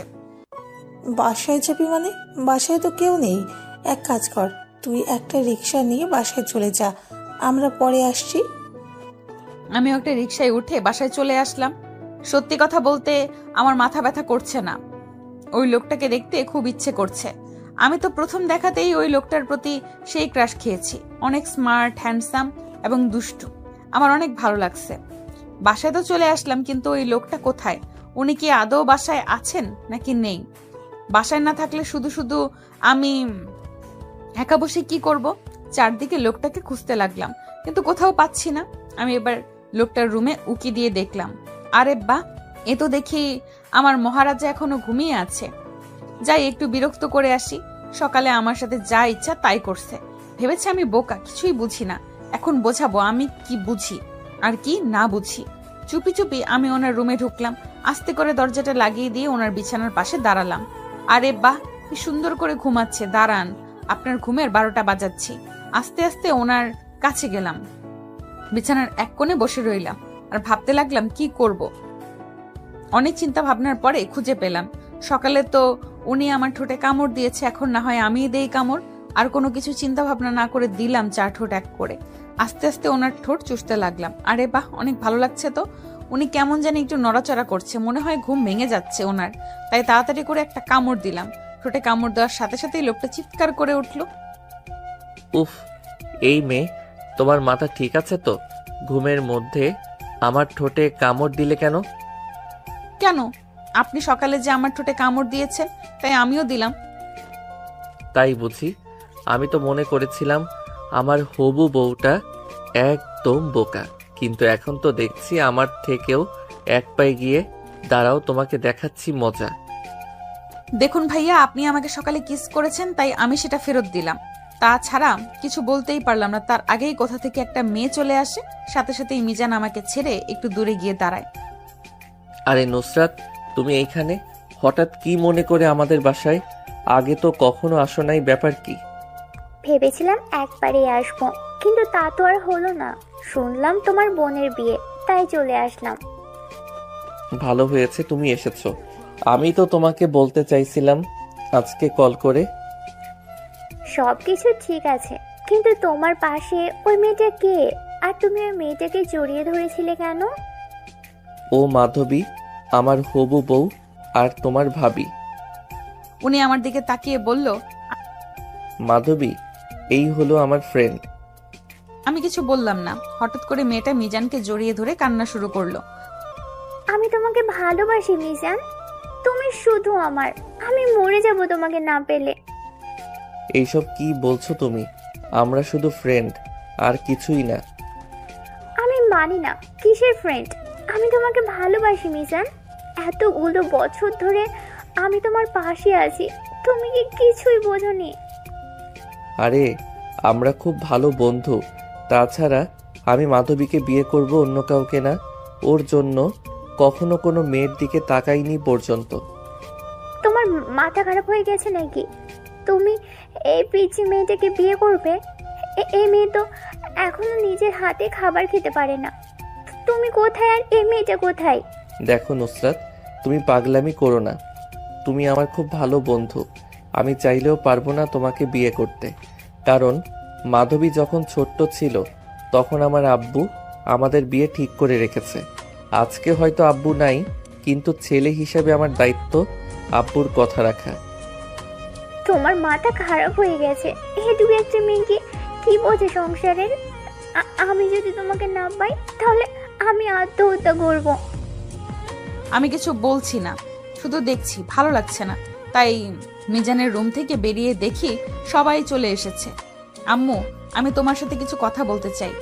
Speaker 5: বাসায় যাবি মানে? বাসায় তো কেউ নেই। এক কাজ কর, তুই একটা রিক্সা নিয়ে বাসায় চলে যা, আমরা পরে আসছি।
Speaker 1: আমি একটা রিকশায় উঠে বাসায় চলে আসলাম। সত্যি কথা বলতে আমার মাথা ব্যথা করছে না। ওই লোকটাকে দেখতে খুব ইচ্ছে করছে। আমি তো প্রথম দেখাতেই ওই লোকটার প্রতি সেই ক্রাশ খেয়েছি। অনেক স্মার্ট, হ্যান্ডসাম এবং দুষ্টু। আমার অনেক ভালো লাগছে। বাসায় তো চলে আসলাম, কিন্তু ওই লোকটা কোথায়? উনি কি আদৌ বাসায় আছেন নাকি নেই? বাসায় না থাকলে শুধু শুধু আমি একা বসে কি করব? চারদিকে লোকটাকে খুঁজতে লাগলাম, কিন্তু কোথাও পাচ্ছি না। আমি এবার লোকটার রুমে উকি দিয়ে দেখলাম। আরে বাহ, এ তো দেখি আমার মহারাজা এখনো ঘুমিয়ে আছে। যাই একটু বিরক্ত করে আসি। সকালে আমার সাথে যা ইচ্ছা তাই করছে। ভেবেছে আমি বোকা, কিছুই বুঝি না। এখন বোঝাবো আমি কি বুঝি আর কি না বুঝি। চুপি চুপি আমি ওনার রুমে ঢুকলাম। আস্তে করে দরজাটা লাগিয়ে দিয়ে ওনার বিছানার পাশে দাঁড়ালাম। আরে বাহ, কি সুন্দর করে ঘুমাচ্ছে। দাঁড়ান, আপনার ঘুমের 12টা বাজাচ্ছি। আস্তে আস্তে ওনার কাছে গেলাম। বিছানার এক কোণে বসে রইলাম আর ভাবতে লাগলাম কি করব। অনেক চিন্তা ভাবনার পরে খুঁজে পেলাম। সকালে তো উনি আমার ঠোঁটে কামড় দিয়েছে, এখন না হয় আমিই দেই কামড়। আর কোনো কিছু চিন্তা ভাবনা না করে দিলাম 4 ঠোঁট এক করে। আস্তে আস্তে ওনার ঠোঁট চুষতে লাগলাম। আরে বাহ, অনেক ভালো লাগছে তো। উনি কেমন জানি একটু নড়াচড়া করছে, মনে হয় ঘুম ভেঙে যাচ্ছে ওনার। তাই তাড়াতাড়ি করে একটা কামড় দিলাম। ঠোঁটে কামড় দেওয়ার সাথে সাথেই লোকটা চিৎকার করে উঠল।
Speaker 2: উফ, এই মেয়ে, তোমার মাথা ঠিক আছে তো? ঘুমের মধ্যে আমার ঠোঁটে কামড় দিলে কেন?
Speaker 1: কেন? আপনি সকালে যে আমার ঠোঁটে কামড় দিয়েছেন, তাই আমিও দিলাম।
Speaker 2: তাই বুঝি? আমি তো মনে করেছিলাম আমার হবু বউটা একদম বোকা, কিন্তু এখন তো দেখছি আমার থেকেও এক পায়ে গিয়ে। দাঁড়াও, তোমাকে দেখাচ্ছি মজা।
Speaker 1: দেখুন ভাইয়া, আপনি আমাকে সকালে কিস করেছেন, তাই আমি সেটা ফেরত দিলাম। তাছাড়া কিছু বলতেই পারলাম না, তার আগেই কোথা থেকে একটা মেয়ে চলে আসে। সাথে সাথেই মিজান আমাকে ছেড়ে একটু দূরে গিয়ে দাঁড়ায়।
Speaker 2: আরে নুসরাত, তুমি এইখানে হঠাৎ কি মনে করে আমাদের বাসায়? আগে তো কখনো আসো নাই, ব্যাপার কি?
Speaker 9: ভেবেছিলাম একবারে আসবো, কিন্তু তা তো আর হলো না। শুনলাম তোমার বোনের বিয়ে, তাই চলে আসলাম।
Speaker 2: ভালো হয়েছে তুমি এসেছো। আমি তো তোমাকে বলতে চাইছিলাম আজকে কল করে।
Speaker 9: সব কিছু ঠিক আছে, কিন্তু তোমার পাশে ওই মেয়েটা কে? আর তুমি ওই মেয়েটাকে জড়িয়ে ধরেছিলে কেন?
Speaker 2: ও মাধবী, আমার হবু বউ। আর তোমার ভাবি।
Speaker 1: উনি আমার দিকে তাকিয়ে বলল,
Speaker 2: মাধবী, এই হলো আমার ফ্রেন্ড।
Speaker 1: আমি কিছু বললাম না। হঠাৎ করে মেয়েটা মিজানকে জড়িয়ে ধরে কান্না শুরু করলো।
Speaker 9: আমি তোমাকে ভালোবাসি মিজান, তুমি শুধু আমার, আমি মরে যাব তোমাকে না পেলে।
Speaker 2: এইসব কি বলছো তুমি? আমরা শুধু ফ্রেন্ড, আর কিছুই না।
Speaker 9: আমি মানি না, কিসের ফ্রেন্ড? আমি তোমাকে ভালোবাসি মিজান, এতগুলো বছর ধরে আমি তোমার পাশে আছি, তুমি কি কিছুই বোঝোনি?
Speaker 2: আরে আমরা খুব ভালো বন্ধু। তাছাড়া আমি মাধবীকে বিয়ে করব, অন্য কাউকে না। ওর জন্য কখনো কোনো মেয়ের দিকে তাকাইনি পর্যন্ত।
Speaker 9: তোমার মাথা খারাপ হয়ে গেছে নাকি? তুমি এই পিচ্চি মেয়েটাকে বিয়ে করবে? এই মেয়ে তো এখনো নিজের হাতে খাবার খেতে পারে না। তুমি কোথায় আর এই মেয়েটা কোথায়?
Speaker 2: দেখো নুসরাত, তুমি পাগলামি করো না। তুমি আমার খুব ভালো বন্ধু। আমি চাইলেও পারবো না তোমাকে বিয়ে করতে, কারণ মাধবী যখন ছোট্ট ছিল তখন আমার আব্বু আমাদের বিয়ে ঠিক করে রেখেছে। আজকে হয়তো আব্বু নাই, কিন্তু ছেলে হিসেবে আমার দায়িত্ব আব্বুর কথা রাখা।
Speaker 9: তোমার মাথা খারাপ হয়ে গেছে। এটুকু একটা মেয়েকে কি বোঝে সংসারের? আমি যদি তোমাকে না পাই তাহলে আমি আত্মহত্যা করব।
Speaker 1: আমি কিছু বলছি না, শুধু দেখছি, ভালো লাগছে না। তাই মিজানের রুম থেকে বেরিয়ে দেখি সবাই চলে এসেছে। আম্মু, আমি তোমার সাথে কিছু কথা বলতে চাই।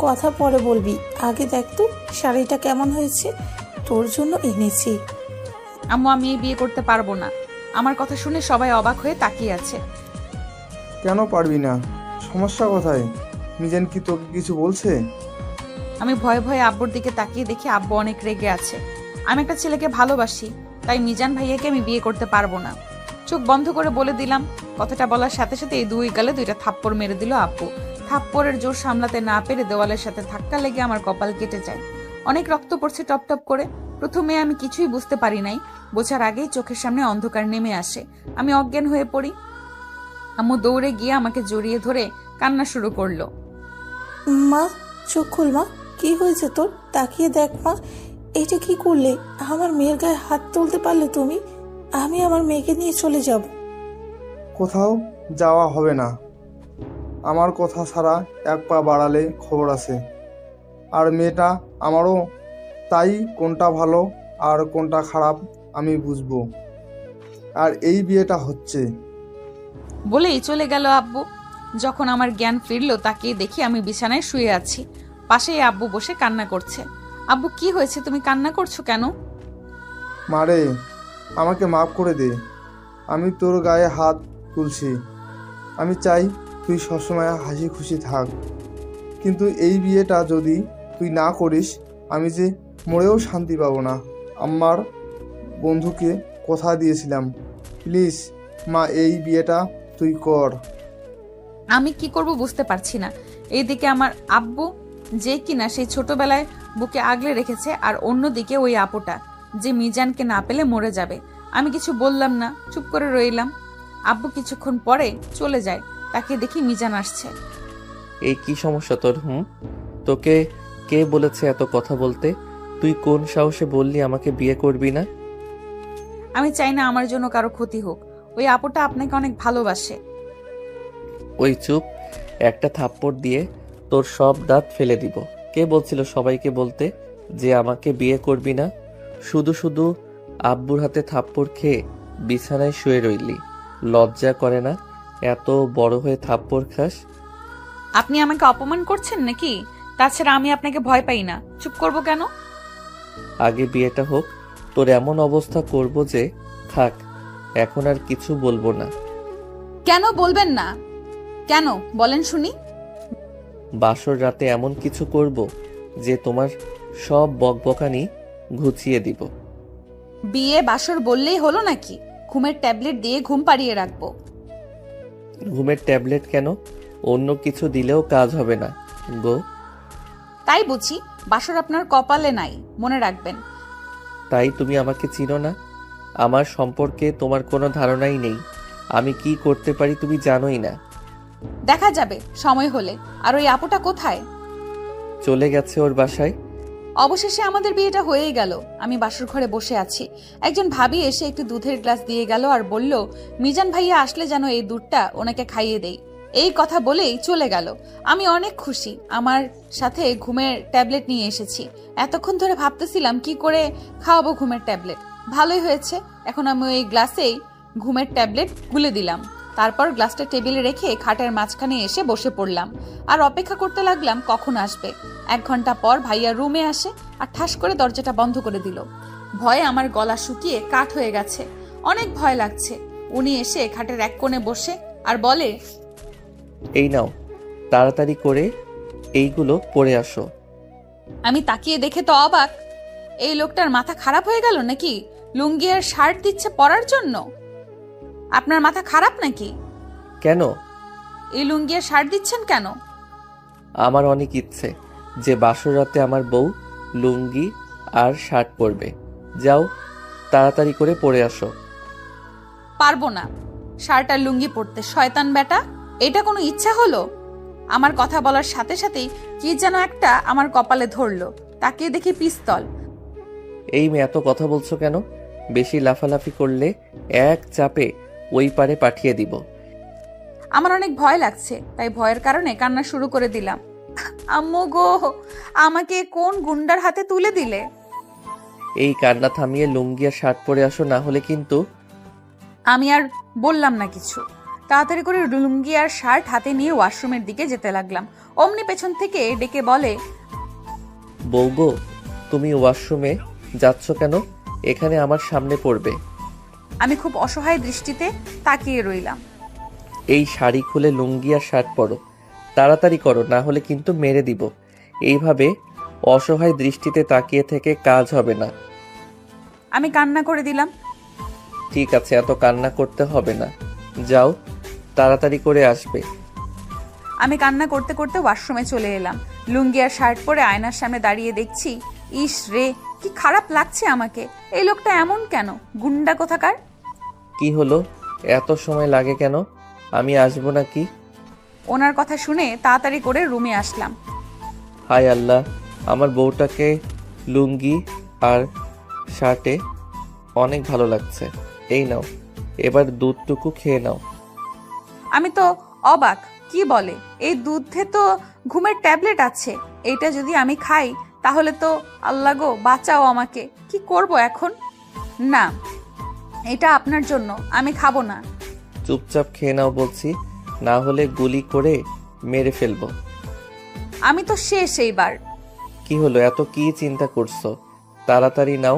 Speaker 5: কথা পরে বলবি, আগে দেখ তো শাড়িটা কেমন হয়েছে, তোর জন্য এনেছি।
Speaker 1: আম্মু, আমি এই বিয়ে করতে পারবো না। আমার কথা শুনে সবাই অবাক হয়ে তাকিয়ে আছে।
Speaker 7: কেন পারবি না? সমস্যা কোথায়? মিজান কি তোকে কিছু বলছে?
Speaker 1: আমি ভয়ে ভয়ে আব্বুর দিকে তাকিয়ে দেখি আব্বু অনেক রেগে আছে। আমি একটা ছেলেকে ভালোবাসি, তাই মিজান ভাইয়াকে আমি বিয়ে করতে পারবো না। চোখ বন্ধ করে বলে দিলাম। কথাটা বলার সাথে সাথে এই দুই গালে দুইটা থাপ্পড় মেরে দিল আব্বু। থাপ্পড়ের জোর সামলাতে না পেরে দেওয়ালের সাথে ধাক্কা লেগে আমার কপাল কেটে যায়। অনেক রক্ত পড়ছে টপ টপ করে। প্রথমে আমি কিছুই বুঝতে পারি নাই, বোঝার আগেই চোখের সামনে অন্ধকার নেমে আসে। আমি অজ্ঞান হয়ে পড়ি। আম্মু দৌড়ে গিয়ে আমাকে জড়িয়ে ধরে কান্না শুরু করলো।
Speaker 5: মা, চোখ খুল মা, কি হয়েছে তোর? তাকিয়ে দেখ মা, এটা কি করলে? আমার মেয়ের গায়ে হাত তুলতে পারলে তুমি? আমি আমার মেয়েকে নিয়ে চলে যাব।
Speaker 7: কোথাও যাওয়া হবে না। আমার কথা ছাড়া এক পা বাড়ালে খবর আছে। আর মেয়েটা আমারও, তাই কোনটা ভালো আর কোনটা খারাপ আমি বুঝবো। আর এই বিয়েটা হচ্ছে।
Speaker 1: বলেই চলে গেল আব্বু। যখন আমার জ্ঞান ফিরলো তাকিয়ে দেখি আমি বিছানায় শুয়ে আছি। পাশেই আব্বু বসে কান্না করছে। আব্বু, কি হয়েছে? তুমি কান্না করছো কেন?
Speaker 7: মারে, আমাকে মাফ করে দে। আমি তোর গায়ে হাত তুলছি। আমি চাই তুই সবসময় হাসি খুশি থাক, কিন্তু এই বিয়েটা যদি তুই না করিস আমি যে মরেও শান্তি পাবো না। আমার বন্ধুকে কথা দিয়েছিলাম। প্লিজ মা, এই বিয়েটা তুই কর।
Speaker 1: আমি কি করব বুঝতে পারছি না। এইদিকে আমার আব্বু, যে কিনা সেই ছোটবেলায় বুকে আগলে রেখেছে, আর অন্যদিকে ওই আপুটা যে মিজানকে না পেলে মরে যাবে। আমি কিছু বললাম না, চুপ করে রইলাম। আব্বু কিছুক্ষণ পরে চলে যায়। তাকে দেখি মিজান আসছে।
Speaker 2: এই কি সমস্যা তোর? তোকে কে বলেছে এত কথা বলতে? তুই কোন সাহসে বললি আমাকে বিয়ে করবি না?
Speaker 1: আমি চাই না আমার জন্য কারো ক্ষতি হোক। ওই আপুটা আপনাকে অনেক ভালোবাসে।
Speaker 2: ওই চুপ, একটা থাপ্পড় দিয়ে তোর সব দাঁত ফেলে দিব। কে বলছিল সবাইকে বলতে যে আমাকে বিয়ে করবি না? শুধু শুধু আব্বুর হাতে থাপ্পড় খেয়ে বিছানায় শুয়ে রইলি। লজ্জা করে না এত বড় হয়ে থাপ্পড় খাস?
Speaker 1: আপনি আমাকে অপমান করছেন নাকি? তাছাড়া আমি আপনাকে ভয় পাই না। চুপ করব কেন?
Speaker 2: আগে বিয়েটা হোক, তোর এমন অবস্থা করব যে থাক, এখন আর কিছু বলবো না।
Speaker 1: কেন বলবেন না? কেন বলেন শুনি।
Speaker 2: বাসর রাতে এমন কিছু করব যে তোমার সব বকবকানি ঘুচিয়ে দিব।
Speaker 1: বিয়ে বাসর বললেই হলো নাকি? ঘুমের ট্যাবলেট দিয়ে ঘুম পাড়িয়ে রাখবো।
Speaker 2: ঘুমের ট্যাবলেট কেন? অন্য কিছু দিলেও কাজ হবে না গো।
Speaker 1: তাই বুঝি? বাসর আপনার কপালে নাই, মনে রাখবেন।
Speaker 2: তাই তুমি আমাকে চিনো না? আমার সম্পর্কে তোমার কোনো ধারণাই নেই। আমি কি করতে পারি তুমি জানোই না।
Speaker 1: দেখা যাবে সময় হলে। আর ওই আপুটা কোথায়?
Speaker 2: চলে গেছে ওর বাসায়।
Speaker 1: অবশেষে আমাদের বিয়েটা হয়েই গেল। আমি বাসর ঘরে বসে আছি, একজন ভাবি এসে একটু দুধের গ্লাস দিয়ে গেল আর বলল, মিজান ভাইয়া আসলে যেন এই দুধটা ওনাকে খাইয়ে দেই। এই কথা বলেই চলে গেল। আমি অনেক খুশি, আমার সাথে ঘুমের ট্যাবলেট নিয়ে এসেছি। এতক্ষণ ধরে ভাবতেছিলাম কি করে খাওয়াবো ঘুমের ট্যাবলেট। ভালোই হয়েছে, এখন আমি ওই গ্লাসেই ঘুমের ট্যাবলেট গুলে দিলাম। তারপর গ্লাসটা টেবিলে রেখে খাটের মাঝখানে এসে বসে পড়লাম আর অপেক্ষা করতে লাগলাম কখন আসবে। 1 ঘন্টা পর ভাইয়া রুমে আসে আর ঠাস করে দরজাটা বন্ধ করে দিল। ভয়ে আমার গলা শুকিয়ে কাঠ হয়ে গেছে, অনেক ভয় লাগছে। উনি এসে খাটের এক কোণে বসে আর বলে,
Speaker 2: এই নাও, তাড়াতাড়ি করে এইগুলো পরে আসো।
Speaker 1: আমি তাকিয়ে দেখে তো অবাক, এই লোকটার মাথা খারাপ হয়ে গেল নাকি? লুঙ্গি আর শার্ট দিচ্ছে পরার জন্য। আপনার মাথা খারাপ নাকি?
Speaker 2: কেন?
Speaker 1: এই লুঙ্গি আর শার্ট দিচ্ছেন কেন?
Speaker 2: আমার অনেক ইচ্ছে যে বাসর রাতে আমার বউ লুঙ্গি আর শার্ট পরবে। যাও, তাড়াতাড়ি করে পরে আসো।
Speaker 1: পারবো না শার্ট আর লুঙ্গি পরতে, শয়তান বেটা। এটা কোনো ইচ্ছা হলো? আমার কথা বলার সাথে সাথেই কি যেন একটা আমার কপালে ধরলো। তাকিয়ে দেখি পিস্তল।
Speaker 2: এই মেয়ে, এত কথা বলছো কেন? বেশি লাফালাফি করলে এক চাপে ওই পারে পাঠিয়ে দিব।
Speaker 1: আমার অনেক ভয় লাগছে, তাই ভয়ের কারণে কান্না শুরু করে দিলাম। আম্মু গো, আমাকে কোন গুন্ডার হাতে তুলে দিলে?
Speaker 2: এই কান্না থামিয়ে লুঙ্গি আর শার্ট পরে আসো, না হলে কিন্তু।
Speaker 1: আমি আর বললাম না কিছু। তাড়াতাড়ি করে লুঙ্গি আর শার্ট হাতে নিয়ে ওয়াশরুমের দিকে যেতে লাগলাম। অমনি পেছন থেকে ডেকে বলে,
Speaker 2: বউ গো, তুমি ওয়াশরুমে যাচ্ছ কেন? এখানে আমার সামনে পড়বে।
Speaker 1: আমি খুব অসহায় দৃষ্টিতে তাকিয়ে রইলাম।
Speaker 2: এই শাড়ি খুলে লুঙ্গি আর শার্ট পরো, তাড়াতাড়ি করো, না হলে কিন্তু মেরে দিব। এইভাবে অসহায় দৃষ্টিতে তাকিয়ে থেকে কাজ হবে না।
Speaker 1: আমি কান্না করে দিলাম।
Speaker 2: ঠিক আছে, এত কান্না করতে হবে না, যাও, তাড়াতাড়ি করে আসবে।
Speaker 1: আমি কান্না করতে করতে ওয়াশরুমে চলে এলাম। লুঙ্গি আর শার্ট পরে আয়নার সামনে দাঁড়িয়ে দেখছি, ইস রে, কি খারাপ লাগছে আমাকে। এই লোকটা এমন কেন? গুন্ডা কোথাকার।
Speaker 2: কি হলো, এত সময় লাগে কেন? আমি আসবো নাকি?
Speaker 1: ওনার কথা শুনে তাড়াতাড়ি করে রুমে আসলাম।
Speaker 2: হায় আল্লাহ, আমার বউটাকে লুঙ্গি আর শার্টে অনেক ভালো লাগছে। এই নাও, এবার দুধটুকু খেয়ে নাও।
Speaker 1: আমি তো অবাক, কি বলে? এই দুধে তো ঘুমের ট্যাবলেট আছে। এইটা যদি আমি খাই তাহলে তো, আল্লাহ গো বাঁচাও আমাকে। কি করব এখন? না, এটা আপনার জন্য, আমি খাবো না।
Speaker 2: চুপচাপ খেয়ে নাও বলছি, না হলে গুলি করে মেরে ফেলবো।
Speaker 1: আমি তো শেষ এইবার।
Speaker 2: কি হলো, এত কি চিন্তা করছো? তাড়াতাড়ি নাও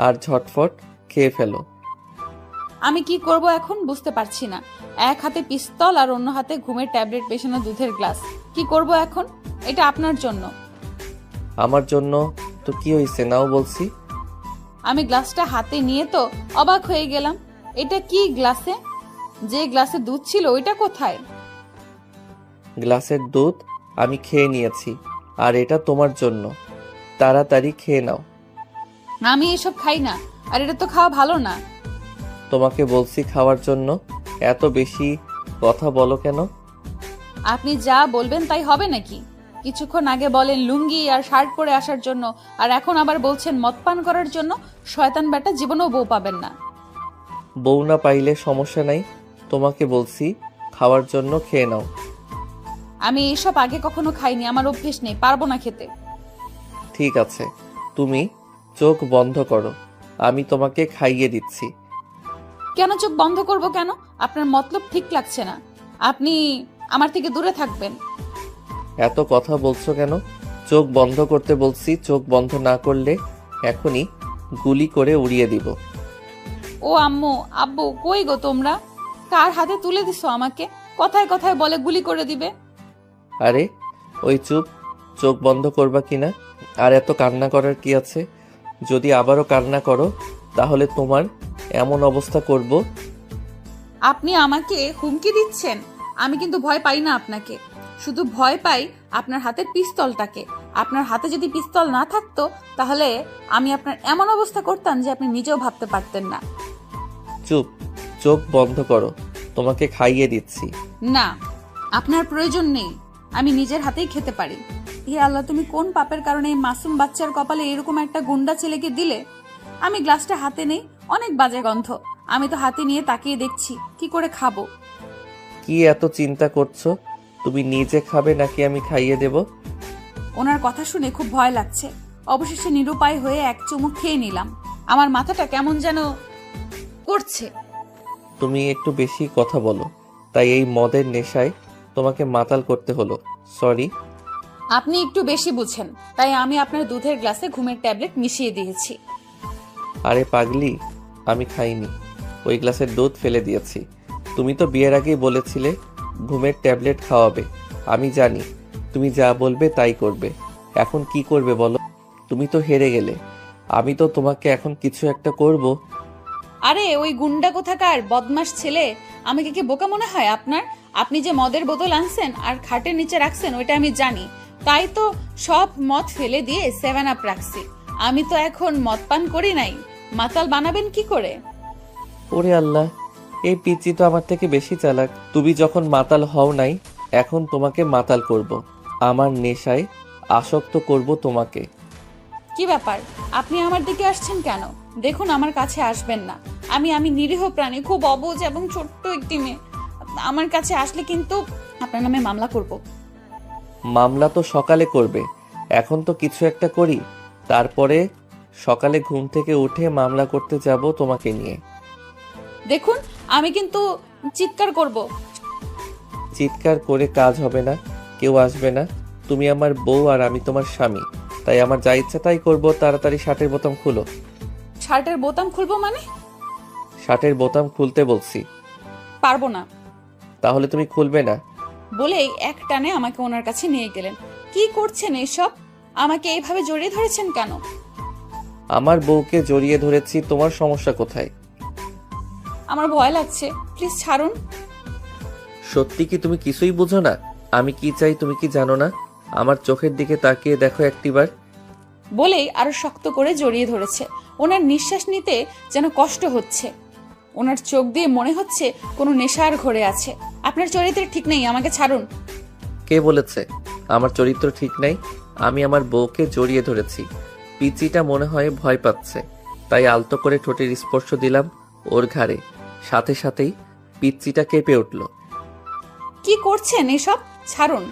Speaker 2: আর ঝটফট খেয়ে ফেলো।
Speaker 1: আমি কি করব এখন বুঝতে পারছি না। এক হাতে পিস্তল আর অন্য হাতে ঘুমের ট্যাবলেট মেশানো দুধের গ্লাস। কি করব এখন? এটা আপনার জন্য।
Speaker 2: আমার জন্য তো কি হয়েছে, নাও বলছি।
Speaker 1: আমি গ্লাসটা হাতে নিয়ে তো অবাক হয়ে গেলাম। এটা কি গ্লাসে? যে গ্লাসে দুধ ছিল ওইটা কোথায়?
Speaker 2: গ্লাসের দুধ আমি খেয়ে নিয়েছি, আর এটা তোমার জন্য। তাড়াতাড়ি খেয়ে নাও।
Speaker 1: আমি এসব খাই না, আর এটা তো খাওয়া ভালো না।
Speaker 2: তোমাকে বলছি খাওয়ার জন্য, এত বেশি কথা বলো কেন?
Speaker 1: আপনি যা বলবেন তাই হবে নাকি? কিছুক্ষণ আগে বলেন লুঙ্গি আর শার্ট পরে আসার জন্য, আর এখন আবার বলছেন মদ পান করার জন্য। শয়তান বেটা, জীবনেও বউ পাবেন না।
Speaker 2: বউ না পাইলে সমস্যা নাই, তোমাকে বলছি খাওয়ার জন্য খেয়ে নাও।
Speaker 1: আমি এসব আগে কখনো খাইনি, আমার অভ্যেস নেই, পারবো না খেতে।
Speaker 2: ঠিক আছে, তুমি চোখ বন্ধ করো, আমি তোমাকে খাইয়ে দিচ্ছি।
Speaker 1: কেন চোখ বন্ধ করব কেন? আপনার মতলব ঠিক লাগছে না। আপনি আমার থেকে দূরে থাকবেন।
Speaker 2: এত কথা বলছো কেন? চোখ বন্ধ করতে বলছি, চোখ বন্ধ না করলে এখনই গুলি করে উড়িয়ে দিব।
Speaker 1: ও আম্মু, আব্বু, কই গো তোমরা? কার হাতে তুলে দিছো আমাকে? কথায় কথায় বলে গুলি করে দিবে।
Speaker 2: আরে ওই চুপ, চোখ বন্ধ করবা কিনা? আর এত কান্না করার কি আছে? যদি আবারও কান্না করো তাহলে তোমার এমন অবস্থা করব।
Speaker 1: আপনি আমাকে হুমকি দিচ্ছেন? আমি কিন্তু ভয় পাই না আপনাকে, শুধু ভয় পাই আপনার হাতের পিস্তলটাকে। আপনার হাতে যদি পিস্তল না থাকতো তাহলে আমি আপনার এমন অবস্থা করতাম যে আপনি নিজেও ভাবতে পারতেন না।
Speaker 2: চুপ, চোখ বন্ধ করো, তোমাকে খাইয়ে দিচ্ছি।
Speaker 1: না, আপনার প্রয়োজন নেই, আমি নিজের হাতেই খেতে পারি। হে আল্লাহ, তুমি কোন পাপের কারণে এই মাসুম বাচ্চার কপালে এরকম একটা গুন্ডা ছেলেকে দিলে? আমি গ্লাসটা হাতে নেই, অনেক বাজে গন্ধ। আমি তো হাতে নিয়ে তাকিয়ে দেখছি, কি করে খাবো?
Speaker 2: কি এত চিন্তা করছো? তুমি নিজে খাবে নাকি আমি খাইয়ে দেব?
Speaker 1: ওনার কথা শুনে খুব ভয় লাগছে। অবশেষে নিরুপায় হয়ে এক চুমুক খেয়ে নিলাম। আমার মাথাটা কেমন যেন করছে।
Speaker 2: তুমি একটু বেশি কথা বলো, তাই এই মদের নেশায় তোমাকে মাতাল করতে হলো। সরি।
Speaker 1: আপনি একটু বেশি বুঝেন, তাই আমি আপনার দুধের গ্লাসে ঘুমের ট্যাবলেট মিশিয়ে দিয়েছি।
Speaker 2: আরে পাগলি, আমি খাইনি, ওই গ্লাসের দুধ ফেলে দিয়েছি। তুমি তো বিয়ের আগেই বলেছিলে ঘুমের ট্যাবলেট খাওয়াবে। আমি জানি তুমি যা বলবে তাই করবে। এখন কি করবে বলো? তুমি তো হেরে গেলে, আমি তো তোমাকে এখন কিছু একটা করব।
Speaker 1: আরে ওই গুন্ডা কোথাকার বদমাস ছেলে, আমাকে কি বোকা মনে হয় আপনার? আপনি যে মদের বোতল আনছেন আর খাটের নিচে রাখছেন ওইটা আমি জানি, তাই তো সব মদ ফেলে দিয়ে 7 আপ রাখছি। আমি তো এখন মদ পান করি নাই, মাতাল বানাবেন কি করে?
Speaker 2: ওরে আল্লাহ, এই পিচ্চি তো আমার থেকে বেশি চালাক। তুমি যখন মাতাল হও নাই, এখন তোমাকে মাতাল করব। আমার নেশায় আসক্ত করব তোমাকে।
Speaker 1: কি ব্যাপার, আপনি আমার দিকে আসছেন কেন? দেখুন, আমার কাছে আসবেন না। আমি নিরীহ প্রাণী, খুব অবুঝ এবং ছোট্ট একটি মেয়ে। আমার কাছে আসলে কিন্তু আপনার নামে মামলা করব।
Speaker 2: মামলা তো সকালে করবে, এখন তো কিছু একটা করি, তারপরে সকালে ঘুম থেকে উঠে মামলা করতে যাব তোমাকে নিয়ে।
Speaker 1: দেখুন, আমি কিন্তু চিৎকার করব।
Speaker 2: চিৎকার করে কাজ হবে না, কেউ আসবে না। তুমি আমার বউ আর আমি তোমার স্বামী, তাই আমার যা ইচ্ছা তাই করবো। তাড়াতাড়ি শার্টের বোতাম খুলো।
Speaker 1: শার্টের বোতাম খুলবো মানে?
Speaker 2: শার্টের বোতাম খুলতে বলছি।
Speaker 1: পারবো না।
Speaker 2: তাহলে তুমি খুলবে না?
Speaker 1: বলেই এক টানে আমাকে ওনার কাছে নিয়ে গেলেন। কি করছেন এসব? আমাকে এইভাবে জড়িয়ে ধরেছেন কেন?
Speaker 2: আমার বউকে জড়িয়ে ধরেছি, তোমার সমস্যা কোথায়?
Speaker 1: আমার ভয় লাগছে, প্লিজ ছাড়ুন।
Speaker 2: সত্যি কি তুমি কিছুই বুঝো না? আমি কি চাই তুমি কি জানো না? আমার চোখের দিকে তাকিয়ে দেখো একটিবার।
Speaker 1: বলেই আরো শক্ত করে জড়িয়ে ধরেছে। ওনার নিঃশ্বাস নিতে যেন কষ্ট হচ্ছে। ওনার চোখ দিয়ে মনে হচ্ছে কোনো নেশার ঘরে আছে। আপনার চরিত্র ঠিক নেই, আমাকে ছাড়ুন।
Speaker 2: কে বলেছে আমার চরিত্র ঠিক নাই? আমি আমার বউকে জড়িয়ে ধরেছি। পিচিটা মনে হয় ভয় পাচ্ছে, তাই আলতো করে ঠোঁটের স্পর্শ দিলাম ওর ঘাড়ে। সাথে সাথেই পিচ্চিটা কেঁপে উঠল।
Speaker 1: কি করছেন এসব? ছাড়ুন।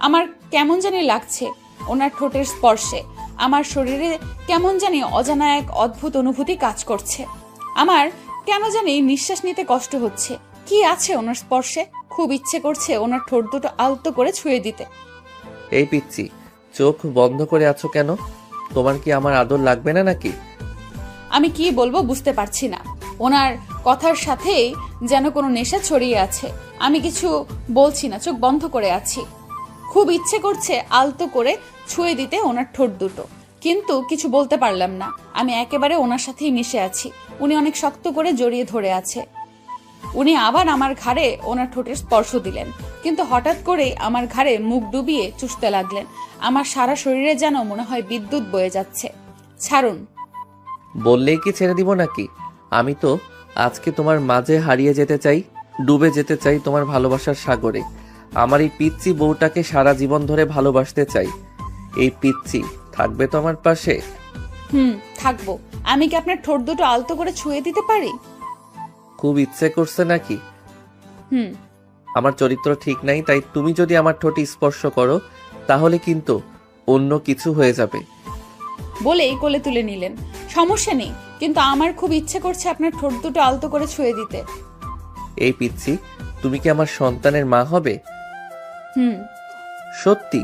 Speaker 1: আমার কেমন জানি লাগছে ওনার ঠোঁটের স্পর্শে। আমার শরীরে কেমন জানি অজানা এক অদ্ভুত অনুভূতি কাজ করছে। আমার কেন জানি নিঃশ্বাস নিতে কষ্ট হচ্ছে। কি আছে ওনার স্পর্শে? খুব ইচ্ছে করছে ওনার ঠোঁট দুটো আলতো করে ছুঁয়ে দিতে।
Speaker 2: এই পিচ্চি, চোখ বন্ধ করে আছো কেন? তোমার কি আমার আদর লাগবে না নাকি?
Speaker 1: আমি কি বলবো বুঝতে পারছি না। ওনার কথার সাথেই যেন কোনো নেশা ছড়িয়ে আছে। আমি কিছু বলছি না, চোখ বন্ধ করে আছি। খুব ইচ্ছে করছে আলতো করে ছুঁয়ে দিতে ওনার ঠোঁট দুটো, কিন্তু কিছু বলতে পারলাম না। আমি একেবারে ওনার সাথেই মিশে আছি। উনি অনেক শক্ত করে জড়িয়ে ধরে আছে। উনি আবার আমার ঘাড়ে ওনার ঠোঁটের স্পর্শ দিলেন, কিন্তু হঠাৎ করেই আমার ঘাড়ে মুখ ডুবিয়ে চুষতে লাগলেন। আমার সারা শরীরে যেন মনে হয় বিদ্যুৎ বয়ে যাচ্ছে। ছাড়ুন।
Speaker 2: বললেই কি ছেড়ে দিব নাকি? আমি তো আজকে তোমার মাঝে হারিয়ে যেতে চাই, ডুবে যেতে চাই তোমার ভালোবাসার সাগরে। আমার এই পিচ্চি বউটাকে সারা জীবন ধরে ভালোবাসতে চাই। এই পিচ্চি থাকবে তো আমার পাশে?
Speaker 1: থাকবো। আমি কি আপনার ঠোঁট দুটো আলতো করে ছুঁয়ে দিতে পারি?
Speaker 2: খুব ইচ্ছে করছে নাকি?
Speaker 1: হুম।
Speaker 2: আমার চরিত্র ঠিক নাই, তাই তুমি যদি আমার ঠোঁটে স্পর্শ করো তাহলে কিন্তু অন্য কিছু হয়ে যাবে।
Speaker 1: বলেই কোলে তুলে নিলেন। সমস্যা নেই, কিন্তু আমার খুব ইচ্ছে করছে আপনার ঠোঁট দুটো আলতো করে ছুঁয়ে দিতে।
Speaker 2: এই পিচ্চি, তুমি কি আমার সন্তানের মা হবে? সত্যি?